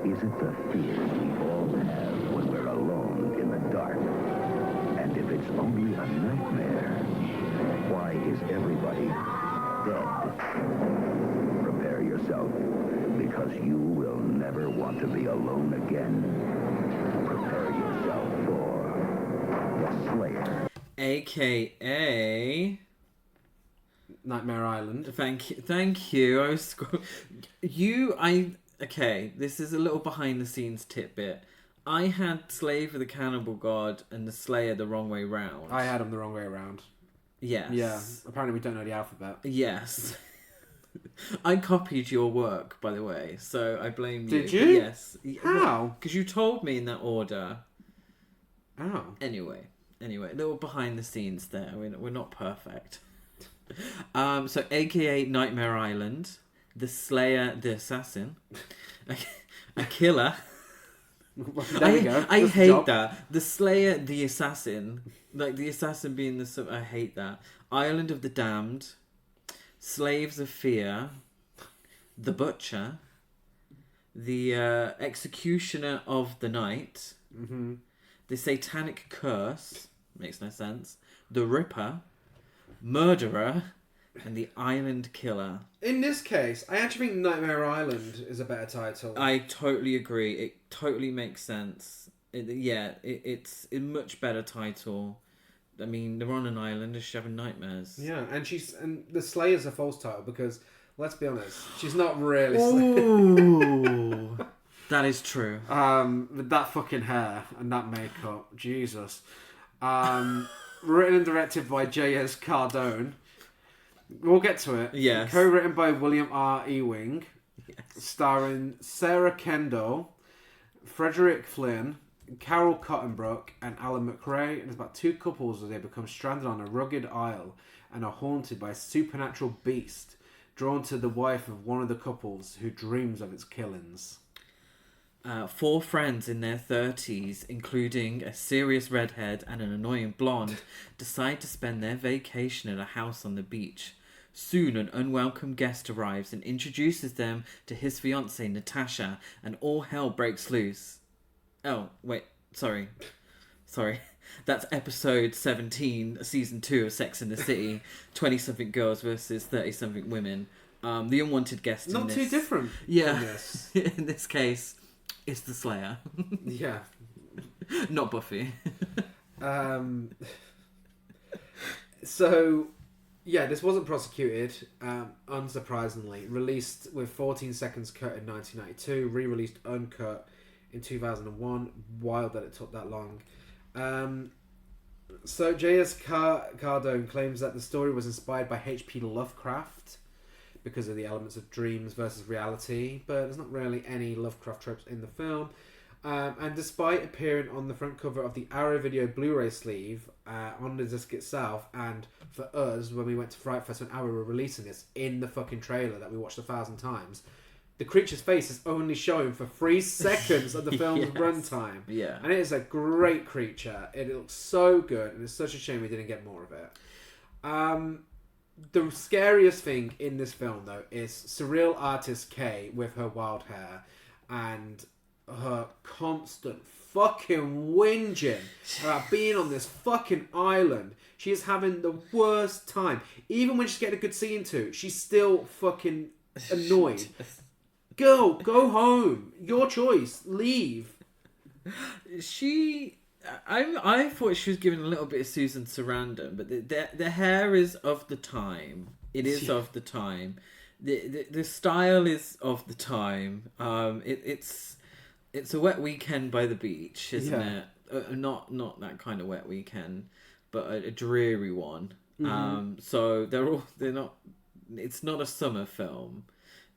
Is it the fear we all have when we're alone in the dark? And if it's only a nightmare, why is everybody dead? Prepare yourself, because you will never want to be alone again. Prepare yourself for The Slayer. AKA... Nightmare Island. Thank you. I was Okay, this is a little behind the scenes tidbit. I had Slave of the Cannibal God and The Slayer the wrong way round. I had them the wrong way around. Yes. Yeah. Apparently we don't know the alphabet. Yes. I copied your work, by the way, so I blame you. Did you? Yes. How? Because you told me in that order. Oh. Anyway, a little behind the scenes there. We're not perfect. So AKA Nightmare Island, The Slayer, the Assassin, a killer. There we go. I That's the hate job. that. The Slayer, the Assassin, like the assassin being the. I hate that. Island of the Damned, Slaves of Fear, The Butcher, the Executioner of the Night, the Satanic Curse, makes no sense, The Ripper, Murderer, and the Island Killer. In this case, I actually think Nightmare Island is a better title. I totally agree. It totally makes sense. It's a much better title. I mean, they're on an island, they're having nightmares. Yeah, and the Slayer's a false title because, let's be honest, she's not really. Ooh, that is true. With that fucking hair and that makeup, Jesus. Written and directed by J.S. Cardone. We'll get to it. Yes. Co-written by William R. Ewing. Yes. Starring Sarah Kendall, Frederick Flynn, Carol Cottonbrook, and Alan McRae. And it's about two couples as they become stranded on a rugged isle and are haunted by a supernatural beast drawn to the wife of one of the couples who dreams of its killings. 4 friends in their 30s, including a serious redhead and an annoying blonde, decide to spend their vacation at a house on the beach. Soon, an unwelcome guest arrives and introduces them to his fiancée, Natasha, and all hell breaks loose. Oh, wait, sorry. That's episode 17, season 2 of Sex and the City. 20-something girls versus 30-something women. The unwanted guest Not in this... too different. Yeah, From this. in this case... It's the Slayer. Yeah. Not Buffy. So, yeah, this wasn't prosecuted, unsurprisingly. Released with 14 seconds cut in 1992, re-released uncut in 2001. Wild that it took that long. So J.S. Cardone claims that the story was inspired by H.P. Lovecraft because of the elements of dreams versus reality, but there's not really any Lovecraft tropes in the film. And despite appearing on the front cover of the Arrow Video Blu-ray sleeve, on the disc itself, and for us, when we went to Fright Fest when Arrow were releasing this, in the fucking trailer that we watched 1,000 times, the creature's face is only shown for 3 seconds of the film's Yes. runtime. Yeah. And it is a great creature. It looks so good, and it's such a shame we didn't get more of it. The scariest thing in this film, though, is surreal artist Kay with her wild hair and her constant fucking whinging about being on this fucking island. She is having the worst time. Even when she's getting a good scene too, she's still fucking annoyed. Girl, go home. Your choice. Leave. I thought she was giving a little bit of Susan Sarandon, but the hair is of the time. It is of the time. The style is of the time. It's a wet weekend by the beach, isn't it? Not that kind of wet weekend, but a dreary one. So they're it's not a summer film,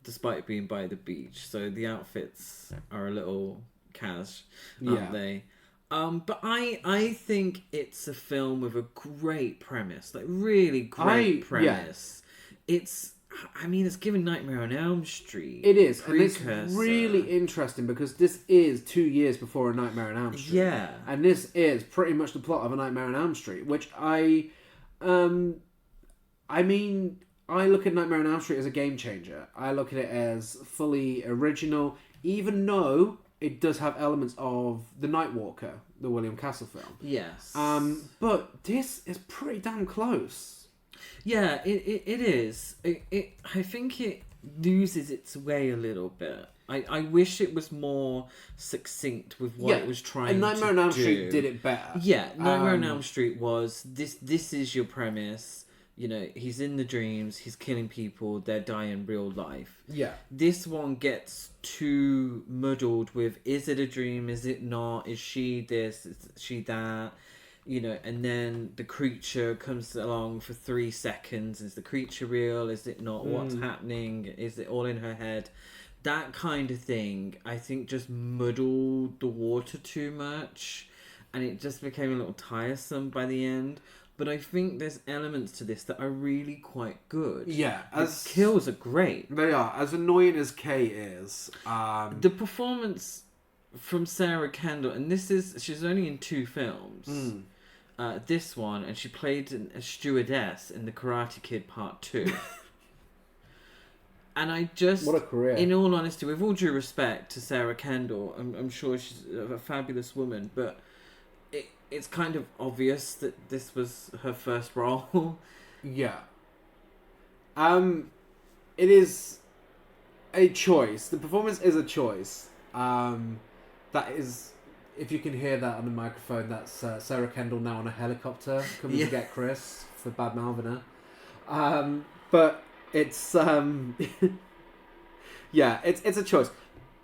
despite being by the beach. So the outfits are a little cash, aren't they? But I think it's a film with a great premise, like really great premise. It's giving Nightmare on Elm Street. It is, precursor. and it's really interesting because this is 2 years before A Nightmare on Elm Street. Yeah, and this is pretty much the plot of A Nightmare on Elm Street, which I look at Nightmare on Elm Street as a game changer. I look at it as fully original, even though it does have elements of The Nightwalker, the William Castle film. Yes. But this is pretty damn close. Yeah, it is. I think it loses its way a little bit. I wish it was more succinct with what it was trying to do. And Nightmare on Elm Street did it better. Yeah, Nightmare on Elm Street was, this is your premise. You know, he's in the dreams, he's killing people, they're dying real life. Yeah. This one gets too muddled with, is it a dream, is it not, is she this, is she that? You know, and then the creature comes along for 3 seconds. Is the creature real? Is it not? What's happening? Is it all in her head? That kind of thing, I think, just muddled the water too much. And it just became a little tiresome by the end. But I think there's elements to this that are really quite good. Yeah. The kills are great. They are. As annoying as Kay is. The performance from Sarah Kendall, and she's only in 2 films. This one, and she played a stewardess in The Karate Kid Part 2. And I just... What a career. In all honesty, with all due respect to Sarah Kendall, I'm sure she's a fabulous woman, but it's kind of obvious that this was her first role. Yeah. It is a choice. The performance is a choice. That is, if you can hear that on the microphone, that's Sarah Kendall now on a helicopter coming to get Chris for bad mouthing her. But it's yeah, it's a choice.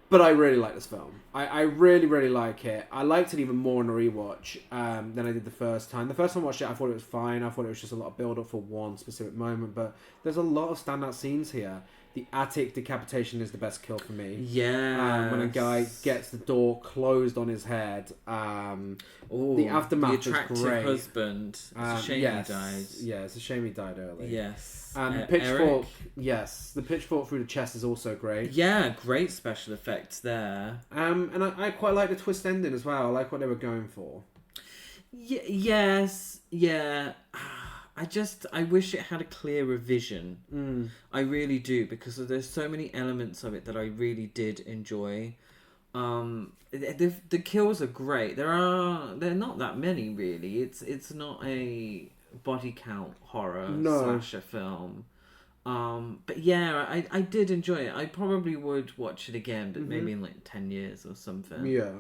But I really like this film. I really, really like it. I liked it even more on a rewatch than I did the first time. The first time I watched it, I thought it was fine. I thought it was just a lot of build-up for one specific moment. But there's a lot of standout scenes here. The attic decapitation is the best kill for me. Yeah. When a guy gets the door closed on his head. The aftermath the attractive is great. Husband. It's a shame he died. Yeah, it's a shame he died early. Yes. The pitchfork. Eric? Yes, the pitchfork through the chest is also great. Yeah, great special effects there. And I quite like the twist ending as well. I like what they were going for. Yes. Yeah. I wish it had a clearer vision. I really do, because there's so many elements of it that I really did enjoy. The kills are great. They're not that many really. It's not a body count horror slasher film. But yeah, I did enjoy it. I probably would watch it again, but maybe in like 10 years or something. Yeah.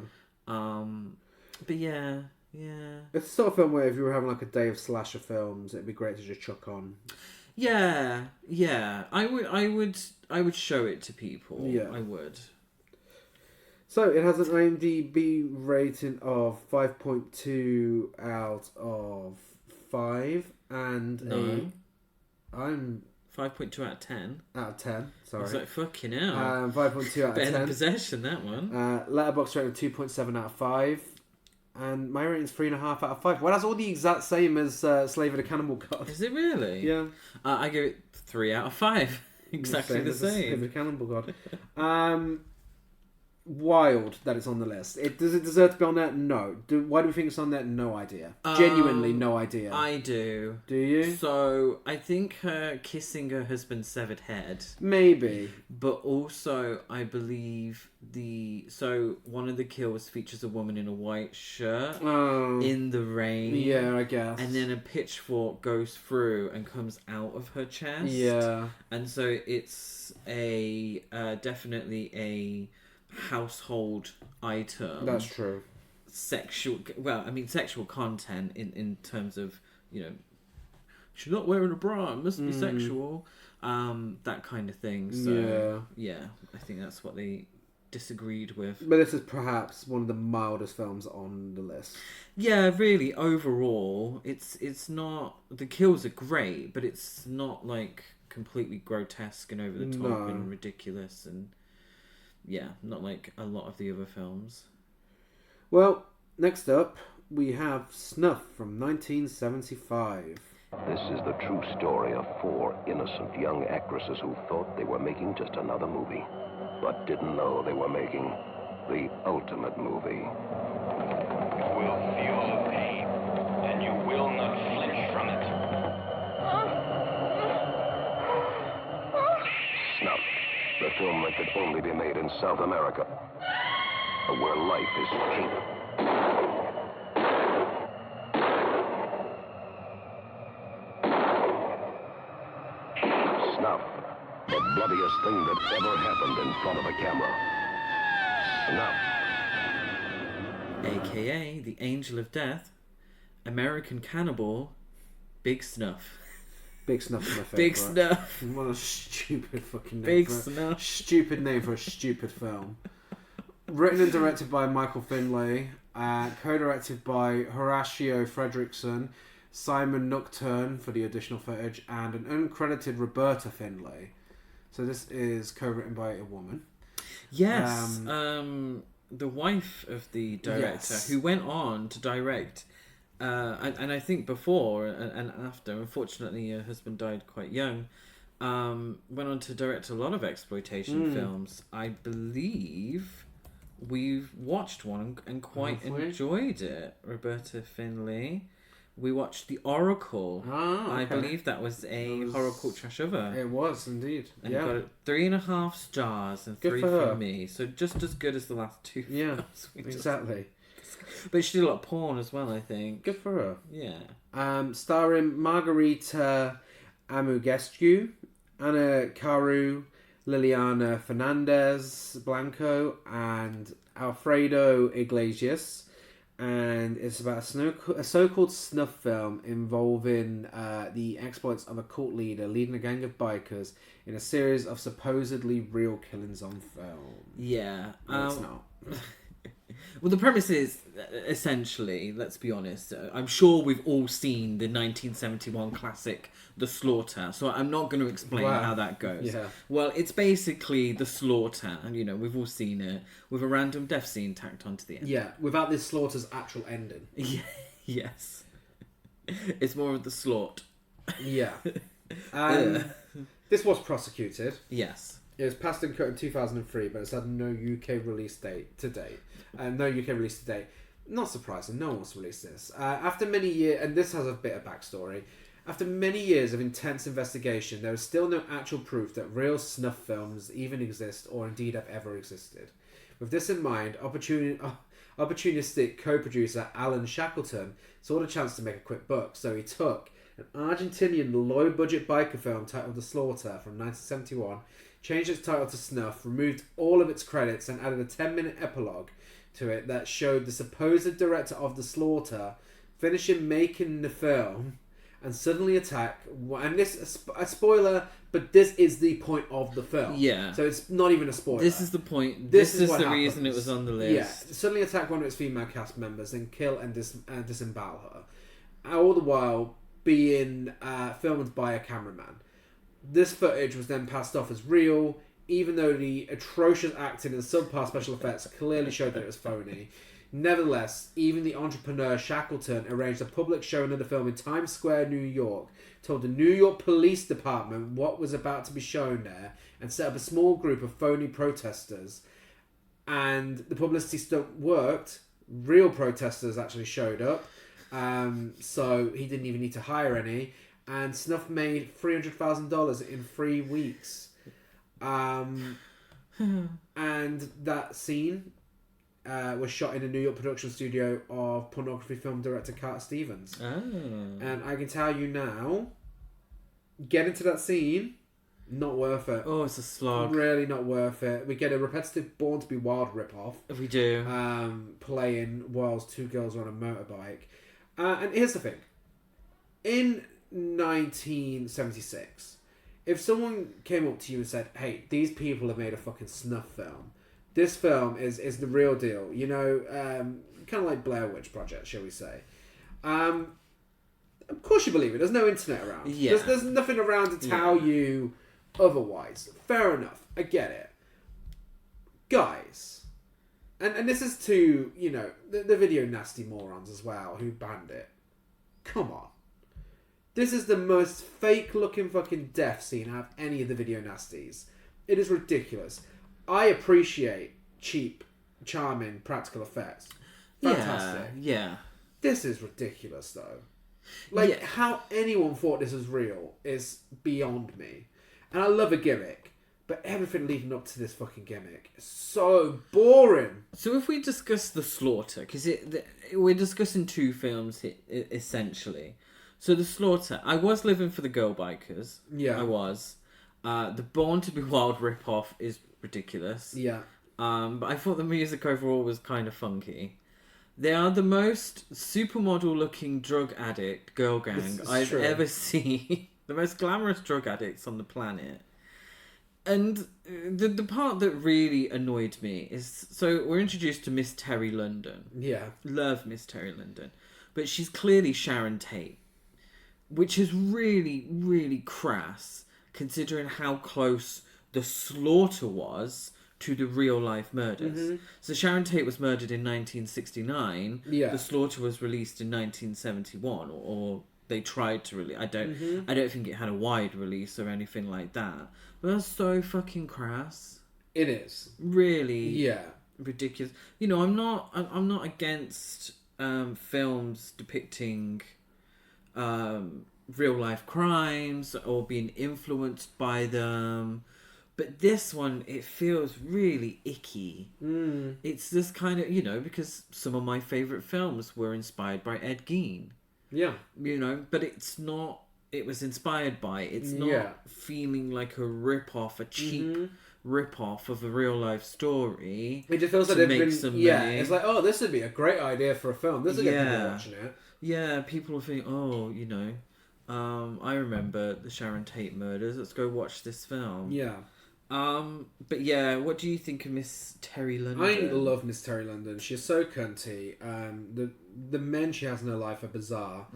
But yeah. Yeah. It's the sort of film where if you were having like a day of slasher films, it'd be great to just chuck on. Yeah. I would show it to people. Yeah. I would. So it has an IMDb rating of 5.2 out of 5 and I'm 5.2 out of 10. Out of 10, sorry. It's like fucking hell. 5.2 out of 10. Better possession, that one. Letterboxd rating of 2.7 out of 5. And my rating is 3.5 out of 5. Well, that's all the exact same as Slave of the Cannibal God. Is it really? Yeah. I give it 3 out of 5. Exactly the same. Slave of the Cannibal God. Wild that it's on the list. Does it deserve to be on there? No. Why do we think it's on there? No idea. Genuinely no idea. I do. Do you? So, I think her kissing her husband's severed head. Maybe. But also, I believe one of the kills features a woman in a white shirt in the rain. Yeah, I guess. And then a pitchfork goes through and comes out of her chest. Yeah. And so it's definitely a household item. That's true. Sexual content in terms of, she's not wearing a bra, it must be sexual. That kind of thing. So yeah, I think that's what they disagreed with. But this is perhaps one of the mildest films on the list. Yeah, really, overall, it's not, the kills are great, but it's not like completely grotesque and over the top and ridiculous, and not like a lot of the other films. Well, next up we have Snuff from 1975. This is the true story of 4 innocent young actresses who thought they were making just another movie, but didn't know they were making the ultimate movie. You will feel the pain, and you will not flinch from it. Snuff, the film that could only be made in South America, where life is cheap. Snuff, the bloodiest thing that ever happened in front of a camera. Snuff. AKA the Angel of Death, American Cannibal, Big Snuff. Big Snuff's my favourite. Big Snuff. What a stupid fucking name. Big for Snuff. Stupid name for a stupid film. Written and directed by Michael Findlay, co-directed by Horatio Fredrickson, Simon Nocturne for the additional footage, and an uncredited Roberta Findlay. So this is co-written by a woman. Yes, the wife of the director, who went on to direct, and I think before and after, unfortunately her husband died quite young, went on to direct a lot of exploitation films. I believe we've watched one and quite enjoyed it. Roberta Findlay. We watched The Oracle. Ah, okay. I believe that was a horror cult trash over. It was indeed. And got it 3.5 stars and 3 from me. So just as good as the last 2 Yeah, films. exactly. But she did a lot of porn as well, I think. Good for her. Yeah. Starring Margarita Amugescu, Anna Caru, Liliana Fernandez Blanco, and Alfredo Iglesias. And it's about a so-called snuff film involving the exploits of a cult leader leading a gang of bikers in a series of supposedly real killings on film. Yeah. No, it's not. Well, the premise is, essentially, let's be honest, I'm sure we've all seen the 1971 classic The Slaughter, so I'm not going to explain how that goes. Yeah. Well, it's basically The Slaughter, and we've all seen it, with a random death scene tacked onto the end. Yeah, without this slaughter's actual ending. Yeah. Yes. It's more of the slaught. Yeah. This was prosecuted. Yes. It was passed and cut in 2003, but it's had no UK release date to date. Not surprising, no one wants to release this. After many years, and this has a bit of backstory, after many years of intense investigation, there is still no actual proof that real snuff films even exist or indeed have ever existed. With this in mind, opportunistic co-producer Alan Shackleton saw the chance to make a quick buck, so he took an Argentinian low-budget biker film titled The Slaughter from 1971, changed its title to Snuff, removed all of its credits, and added a 10-minute epilogue to it that showed the supposed director of The Slaughter finishing making the film and suddenly attack. And this a spoiler, but this is the point of the film. Yeah. So it's not even a spoiler. This is the point. This is what the happens. reason it was on the list. Yeah. Suddenly attack one of its female cast members and kill and disembowel her. All the while being filmed by a cameraman. This footage was then passed off as real, even though the atrocious acting and subpar special effects clearly showed that it was phony. Nevertheless, even the entrepreneur Shackleton arranged a public showing of the film in Times Square, New York, told the New York Police Department what was about to be shown there, and set up a small group of phony protesters. And the publicity stunt worked. Real protesters actually showed up. So he didn't even need to hire any. And Snuff made $300,000 in 3 weeks. And that scene was shot in a New York production studio of pornography film director Carter Stevens. Oh. And I can tell you now, get into that scene, not worth it. Oh, it's a slog. Really not worth it. We get a repetitive Born to be Wild ripoff. We do. Playing whilst 2 girls are on a motorbike. And here's the thing. In 1976, if someone came up to you and said, hey, these people have made a fucking snuff film, this film is the real deal, kind of like Blair Witch Project, shall we say, Of course you believe it. There's no internet around. Yeah. There's nothing around to tell you otherwise. Fair enough. I get it. Guys, and this is to, you know, the video nasty morons as well who banned it. Come on. This is the most fake-looking fucking death scene out of any of the video nasties. It is ridiculous. I appreciate cheap, charming, practical effects. Fantastic. Yeah. This is ridiculous, though. Like, how anyone thought this was real is beyond me. And I love a gimmick, but everything leading up to this fucking gimmick is so boring. So if we discuss the slaughter, because we're discussing two films essentially. So the slaughter, I was living for the girl bikers. Yeah. I was. The Born to Be Wild ripoff is ridiculous. Yeah. But I thought the music overall was kind of funky. They are the most supermodel-looking drug addict girl gang I've ever seen. The most glamorous drug addicts on the planet. And the part that really annoyed me is... So we're introduced to Miss Terry London. Yeah. Love Miss Terry London. But she's clearly Sharon Tate. Which is really, really crass, considering how close the slaughter was to the real life murders. Mm-hmm. So Sharon Tate was murdered in 1969. Yeah. The slaughter was released in 1971, or they tried to release. I don't think it had a wide release or anything like that. But that's so fucking crass. It is. Really. Ridiculous. You know, I'm not against films depicting real life crimes or being influenced by them. But this one, it feels really icky. It's this kind of, you know, because some of my favourite films were inspired by Ed Gein. Yeah. You know, but it's not, it was inspired by, it's not feeling like a rip-off, a cheap rip-off of a real-life story. It just feels like to they've make been, some money. It's like, oh, this would be a great idea for a film. This would get people watching it. Yeah, people will think, oh, you know, I remember the Sharon Tate murders, let's go watch this film. Yeah. But yeah, what do you think of Miss Terry London? I love Miss Terry London. She's so cunty. The men she has in her life are bizarre.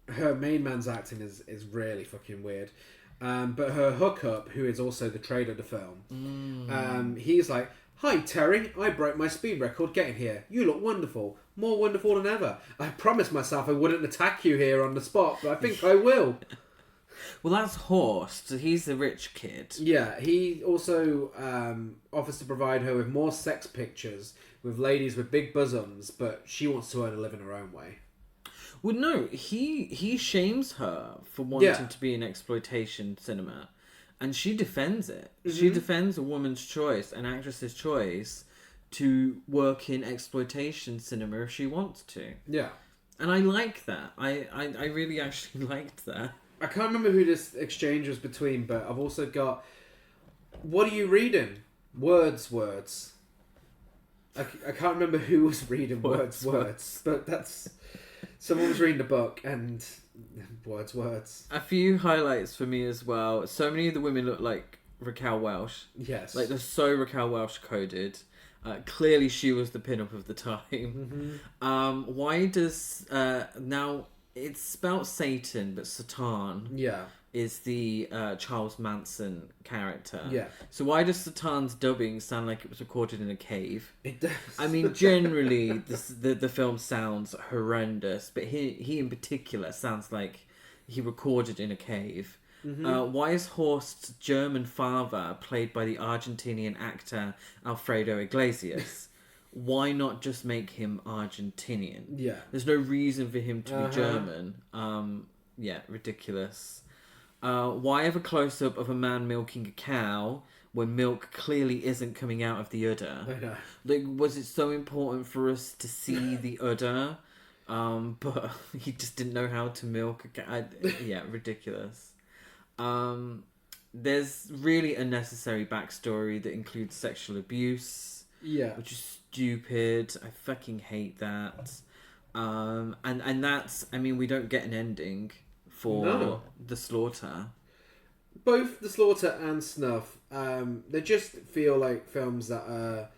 Her main man's acting is really fucking weird. But her hookup, who is also the trailer of the film, he's like, "Hi Terry, I broke my speed record getting here. You look wonderful. More wonderful than ever. I promised myself I wouldn't attack you here on the spot, but I think I will." Well, that's Horst. He's the rich kid. Yeah, he also offers to provide her with more sex pictures with ladies with big bosoms, but she wants to earn a living her own way. Well, no, he shames her for wanting to be in exploitation cinema, and she defends it. She defends a woman's choice, an actress's choice, to work in exploitation cinema if she wants to. Yeah. And I like that. I really actually liked that. I can't remember who this exchange was between, but I've also got... What are you reading? Words. I can't remember who was reading words. But that's... Someone was reading the book and... Words. A few highlights for me as well. So many of the women look like Raquel Welch. Yes. Like, they're so Raquel Welch coded. Clearly she was the pin-up of the time. Why does... now... It's spelt Satan, but Satan is the Charles Manson character. Yeah. So why does Satan's dubbing sound like it was recorded in a cave? It does. I mean, generally, the film sounds horrendous, but he in particular sounds like he recorded in a cave. Why is Horst's German father played by the Argentinian actor Alfredo Iglesias? Why not just make him Argentinian? Yeah. There's no reason for him to be German. Yeah, ridiculous. Why have a close-up of a man milking a cow when milk clearly isn't coming out of the udder? I know. Like, was it so important for us to see the udder? But he just didn't know how to milk a cow. Yeah, ridiculous. There's really unnecessary backstory that includes sexual abuse. Yeah. Which is stupid. I fucking hate that. And that's, I mean, we don't get an ending for The Slaughter. Both The Slaughter and Snuff, they just feel like films that are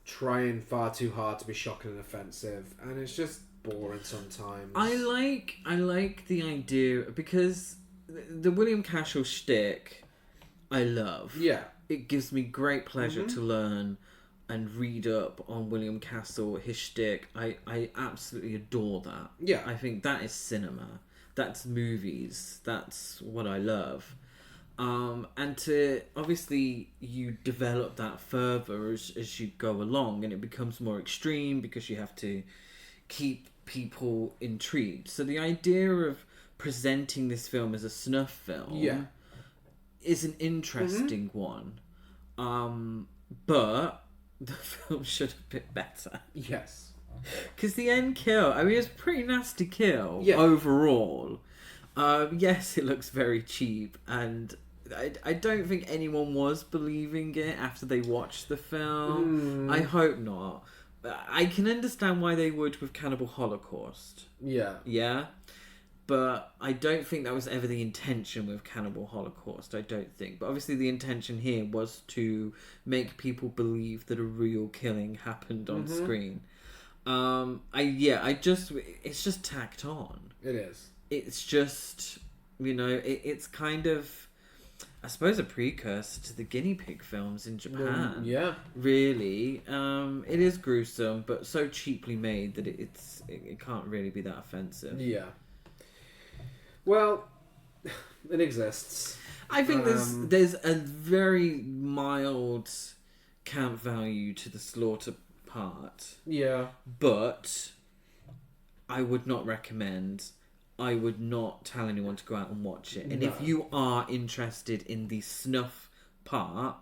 trying far too hard to be shocking and offensive. And it's just boring sometimes. I like the idea because the William Castle shtick I love. Yeah. It gives me great pleasure to learn and read up on William Castle, his shtick. I absolutely adore that. Yeah. I think that is cinema. That's movies. That's what I love. And to obviously you develop that further as you go along, and it becomes more extreme because you have to keep people intrigued. So the idea of presenting this film as a snuff film is an interesting one. But the film should have been better. Yes. Because the end kill, I mean, it's a pretty nasty kill overall. Yes, it looks very cheap, and I don't think anyone was believing it after they watched the film. I hope not. I can understand why they would with Cannibal Holocaust. Yeah. Yeah? But I don't think that was ever the intention with Cannibal Holocaust. I don't think. But obviously the intention here was to make people believe that a real killing happened on screen. It's just tacked on. It is. It's just, it's kind of, I suppose, a precursor to the guinea pig films in Japan. Yeah. Really. It is gruesome, but so cheaply made that it can't really be that offensive. Yeah. Well, it exists. I think there's a very mild camp value to the slaughter part. Yeah. But I would not recommend. I would not tell anyone to go out and watch it. And if you are interested in the snuff part,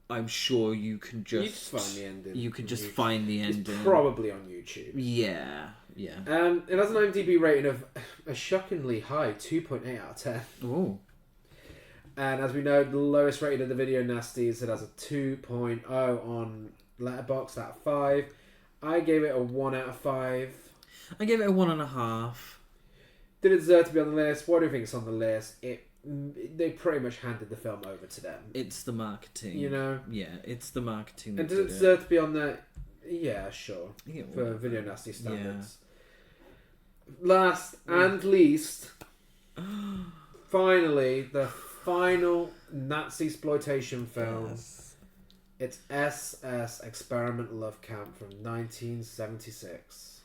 I'm sure you can just find the ending. You can just find the ending. It's probably on YouTube. Yeah. It has an IMDb rating of a shockingly high 2.8 out of 10. Oh. And as we know, the lowest rated of the video Nasties, it has a 2.0 on Letterboxd out of 5. I gave it a 1 out of 5. I gave it a 1.5. Did it deserve to be on the list? Why do you think it's on the list? They pretty much handed the film over to them. It's the marketing. Yeah, it's the marketing. And does it deserve to be on there? Yeah, sure. Yeah, for Video Nasty standards. Last and least, finally, the final Nazisploitation film. Yes. It's SS Experiment Love Camp from 1976.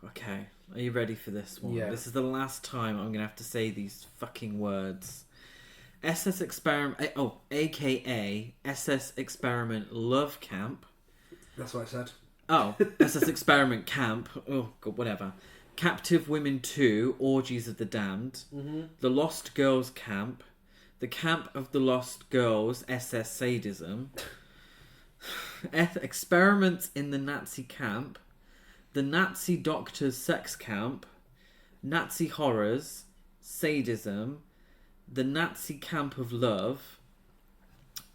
Okay, are you ready for this one? Yeah. This is the last time I'm going to have to say these fucking words. SS Experiment... a.k.a. SS Experiment Love Camp. That's what I said. Oh, SS Experiment Camp. Oh, God, whatever. Captive Women 2, Orgies of the Damned. Mm-hmm. The Lost Girls Camp. The Camp of the Lost Girls, SS Sadism. Experiments in the Nazi Camp. The Nazi Doctor's Sex Camp. Nazi Horrors. Sadism. The Nazi Camp of Love.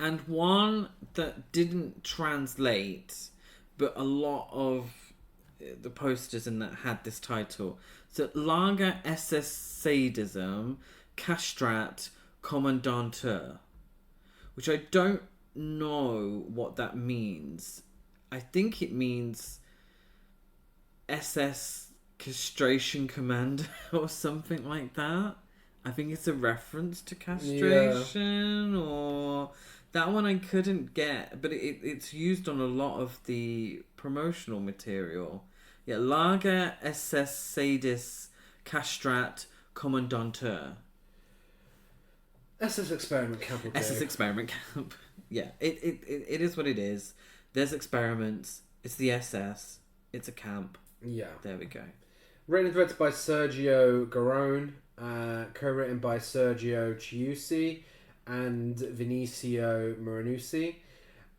And one that didn't translate, but a lot of the posters in that had this title. So Lager SS Sadism, Castrat Kommandantur, which I don't know what that means. I think it means SS Castration Commander or something like that. I think it's a reference to castration or... That one I couldn't get, but it's used on a lot of the promotional material. Yeah, Lager SS Sadis Castrat Kommandantur. SS Experiment Camp. SS Experiment Camp. Yeah, it is what it is. There's experiments. It's the SS. It's a camp. Yeah. There we go. Written and directed by Sergio Garrone. Co-written by Sergio Chiusi and Vinicio Marinucci,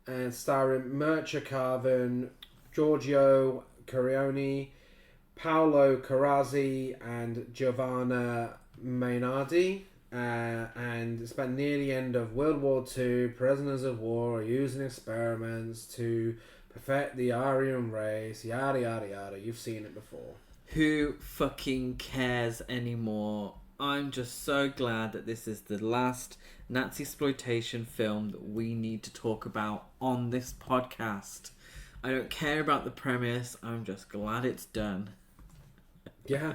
and starring Mircea Carven, Giorgio Carioni, Paolo Carazzi, and Giovanna Mainardi. And it's about near the end of World War II. Prisoners of war are using experiments to perfect the Aryan race. Yada yada yada. You've seen it before. Who fucking cares anymore? I'm just so glad that this is the last Nazisploitation film that we need to talk about on this podcast. I don't care about the premise. I'm just glad it's done. Yeah.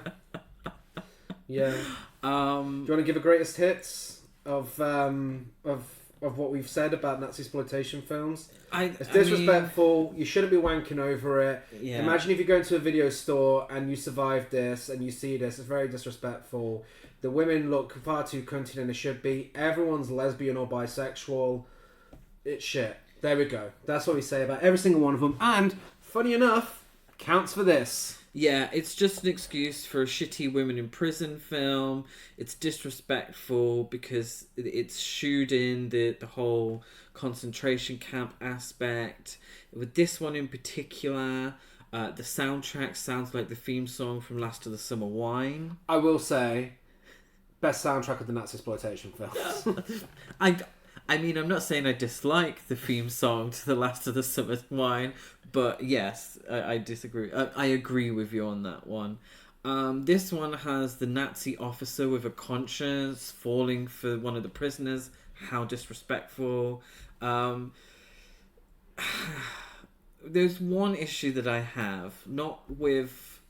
Yeah. Do you want Um, to give a greatest hits of what we've said about Nazisploitation films? It's disrespectful. You shouldn't be wanking over it. Yeah. Imagine if you go into a video store and you survive this and you see this. It's very disrespectful. The women look far too cunty than they should be. Everyone's lesbian or bisexual. It's shit. There we go. That's what we say about every single one of them. And, funny enough, counts for this. Yeah, it's just an excuse for a shitty women in prison film. It's disrespectful because it's shooting the whole concentration camp aspect. With this one in particular, the soundtrack sounds like the theme song from Last of the Summer Wine. I will say, best soundtrack of the Nazisploitation films. I mean, I'm not saying I dislike the theme song to The Last of the Summer Wine, but yes, I disagree. I agree with you on that one. This one has the Nazi officer with a conscience falling for one of the prisoners. How disrespectful. There's one issue that I have, not with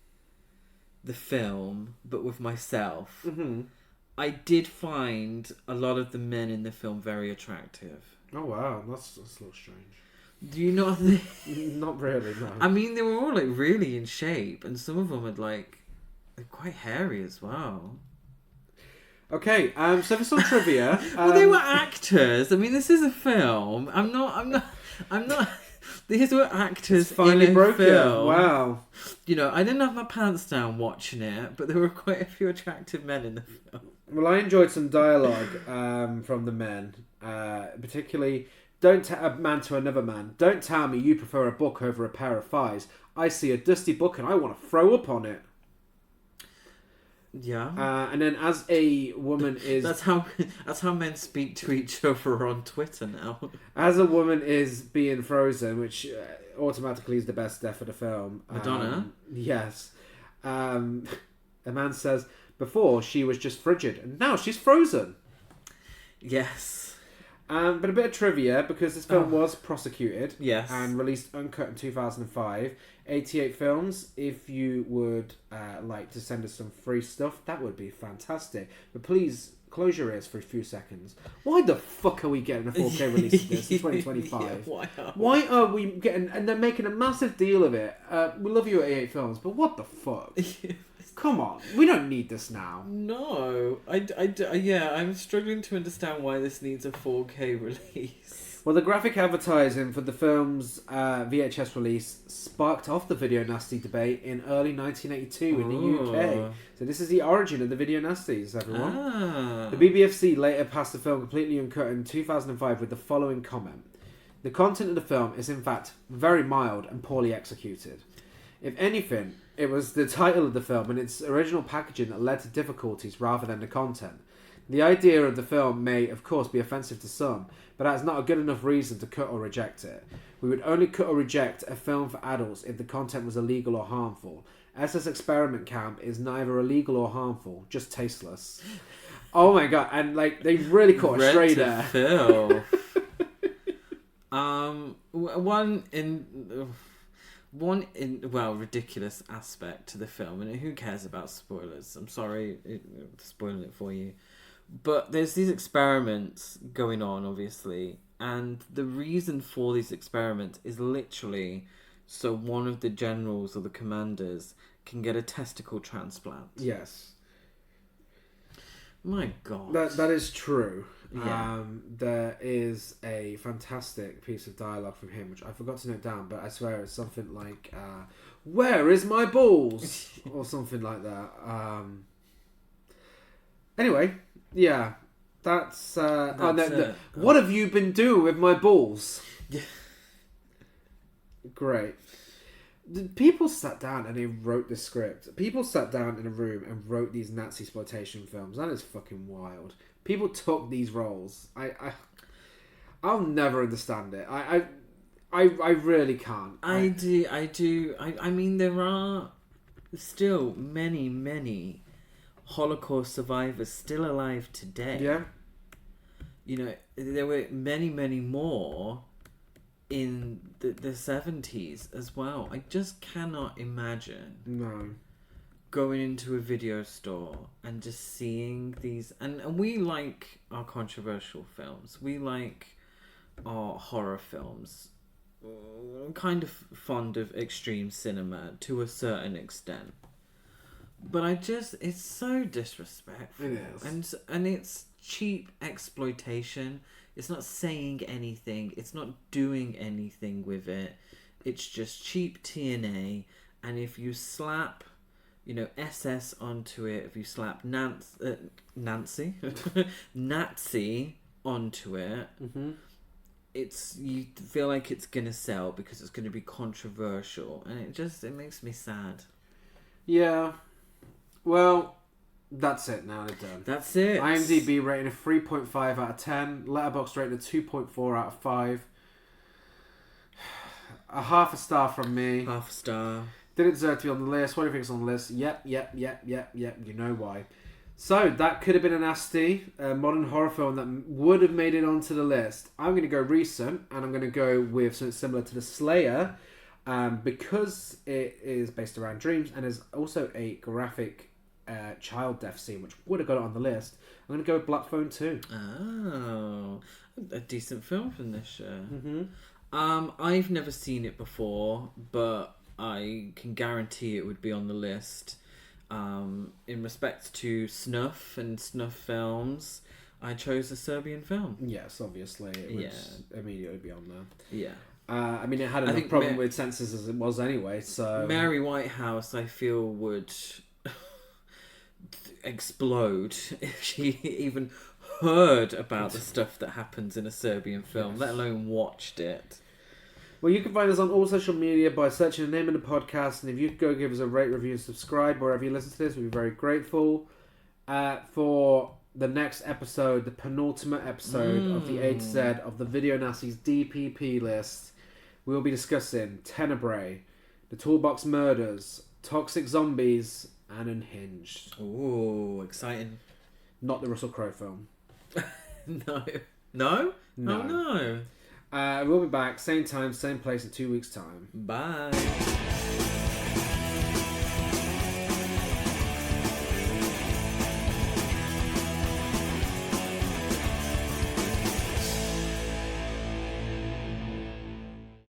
the film, but with myself. Mm-hmm. I did find a lot of the men in the film very attractive. Oh wow, that's a little strange. Do you not think? Not really, no. I mean, they were all like really in shape, and some of them had they're quite hairy as well. Okay, so for some trivia, Well, they were actors. I mean, this is a film. I'm not. These were actors finally in a broke film. it. Wow. You know, I didn't have my pants down watching it, but there were quite a few attractive men in the film. Well, I enjoyed some dialogue from the men, particularly, don't tell a man to another man. Don't tell me you prefer a book over a pair of thighs. I see a dusty book and I want to throw up on it. Yeah. And then as a woman is... That's how men speak to each other on Twitter now. As a woman is being frozen, which automatically is the best death of the film. Madonna? Yes. A man says, before she was just frigid and now she's frozen. Yes. But a bit of trivia, because this film was prosecuted and released uncut in 2005. 88 films. If you would like to send us some free stuff, that would be fantastic. But please, close your ears for a few seconds. Why the fuck are we getting a 4K release of this in 2025? Yeah, why are we getting... And they're making a massive deal of it. We love you at 88 Films, but what the fuck? Come on, we don't need this now. No, I'm struggling to understand why this needs a 4K release. Well, the graphic advertising for the film's VHS release sparked off the video nasty debate in early 1982 in the UK. So this is the origin of the video nasties, everyone. The BBFC later passed the film completely uncut in 2005 with the following comment. The content of the film is in fact very mild and poorly executed. If anything, it was the title of the film and its original packaging that led to difficulties rather than the content. The idea of the film may, of course, be offensive to some, but that is not a good enough reason to cut or reject it. We would only cut or reject a film for adults if the content was illegal or harmful. SS Experiment Camp is neither illegal or harmful, just tasteless. Oh my god, and they really caught a stray there. Phil. One ridiculous aspect to the film, and who cares about spoilers? I'm sorry, spoiling it for you. But there's these experiments going on, obviously, and the reason for these experiments is literally so one of the generals or the commanders can get a testicle transplant. Yes. My God. That is true. Yeah. There is a fantastic piece of dialogue from him, which I forgot to note down, but I swear it's something like, where is my balls? Or something like that. Anyway, yeah. That's it. What have you been doing with my balls? Yeah. Great. People sat down and they wrote the script. People sat down in a room and wrote these Nazisploitation films. That is fucking wild. People took these roles. I'll never understand it. I really can't. I do. I mean, there are still many Holocaust survivors still alive today. Yeah. You know, there were many more in the 70s as well. I just cannot imagine going into a video store and just seeing these. And we like our controversial films. We like our horror films. I'm kind of fond of extreme cinema to a certain extent. But it's so disrespectful. It is. And it's cheap exploitation. It's not saying anything. It's not doing anything with it. It's just cheap TNA. And if you slap, SS onto it, if you slap Nazi onto it, you feel like it's gonna sell because it's gonna be controversial, and it makes me sad. Yeah. Well, that's it now. They're done. That's it. IMDb rating of 3.5 out of 10. Letterboxd rating of 2.4 out of 5. A half a star from me. Half a star. Didn't deserve to be on the list. What do you think is on the list? Yep. You know why. So, that could have been a nasty modern horror film that would have made it onto the list. I'm going to go recent, and I'm going to go with something similar to The Slayer, because it is based around dreams, and is also a graphic child death scene, which would have got it on the list. I'm going to go with Black Phone 2. Oh, a decent film from this year. I've never seen it before, but I can guarantee it would be on the list. In respect to Snuff and Snuff films, I chose a Serbian film. Yes, obviously. It would immediately be on there. Yeah. I mean, it had enough problem with censors as it was anyway, so... Mary Whitehouse, I feel, would explode if she even heard about the stuff that happens in a Serbian film, let alone watched it. Well, you can find us on all social media by searching the name of the podcast, and if you could go give us a rate, review, and subscribe wherever you listen to this, we'd be very grateful. For the next episode, the penultimate episode of the A to Z of the Video Nasties DPP list, we will be discussing Tenebrae, The Toolbox Murders, Toxic Zombies, and Unhinged. Ooh, exciting. Not the Russell Crowe film. No? No. Oh, no. We'll be back, same time, same place in 2 weeks' time. Bye.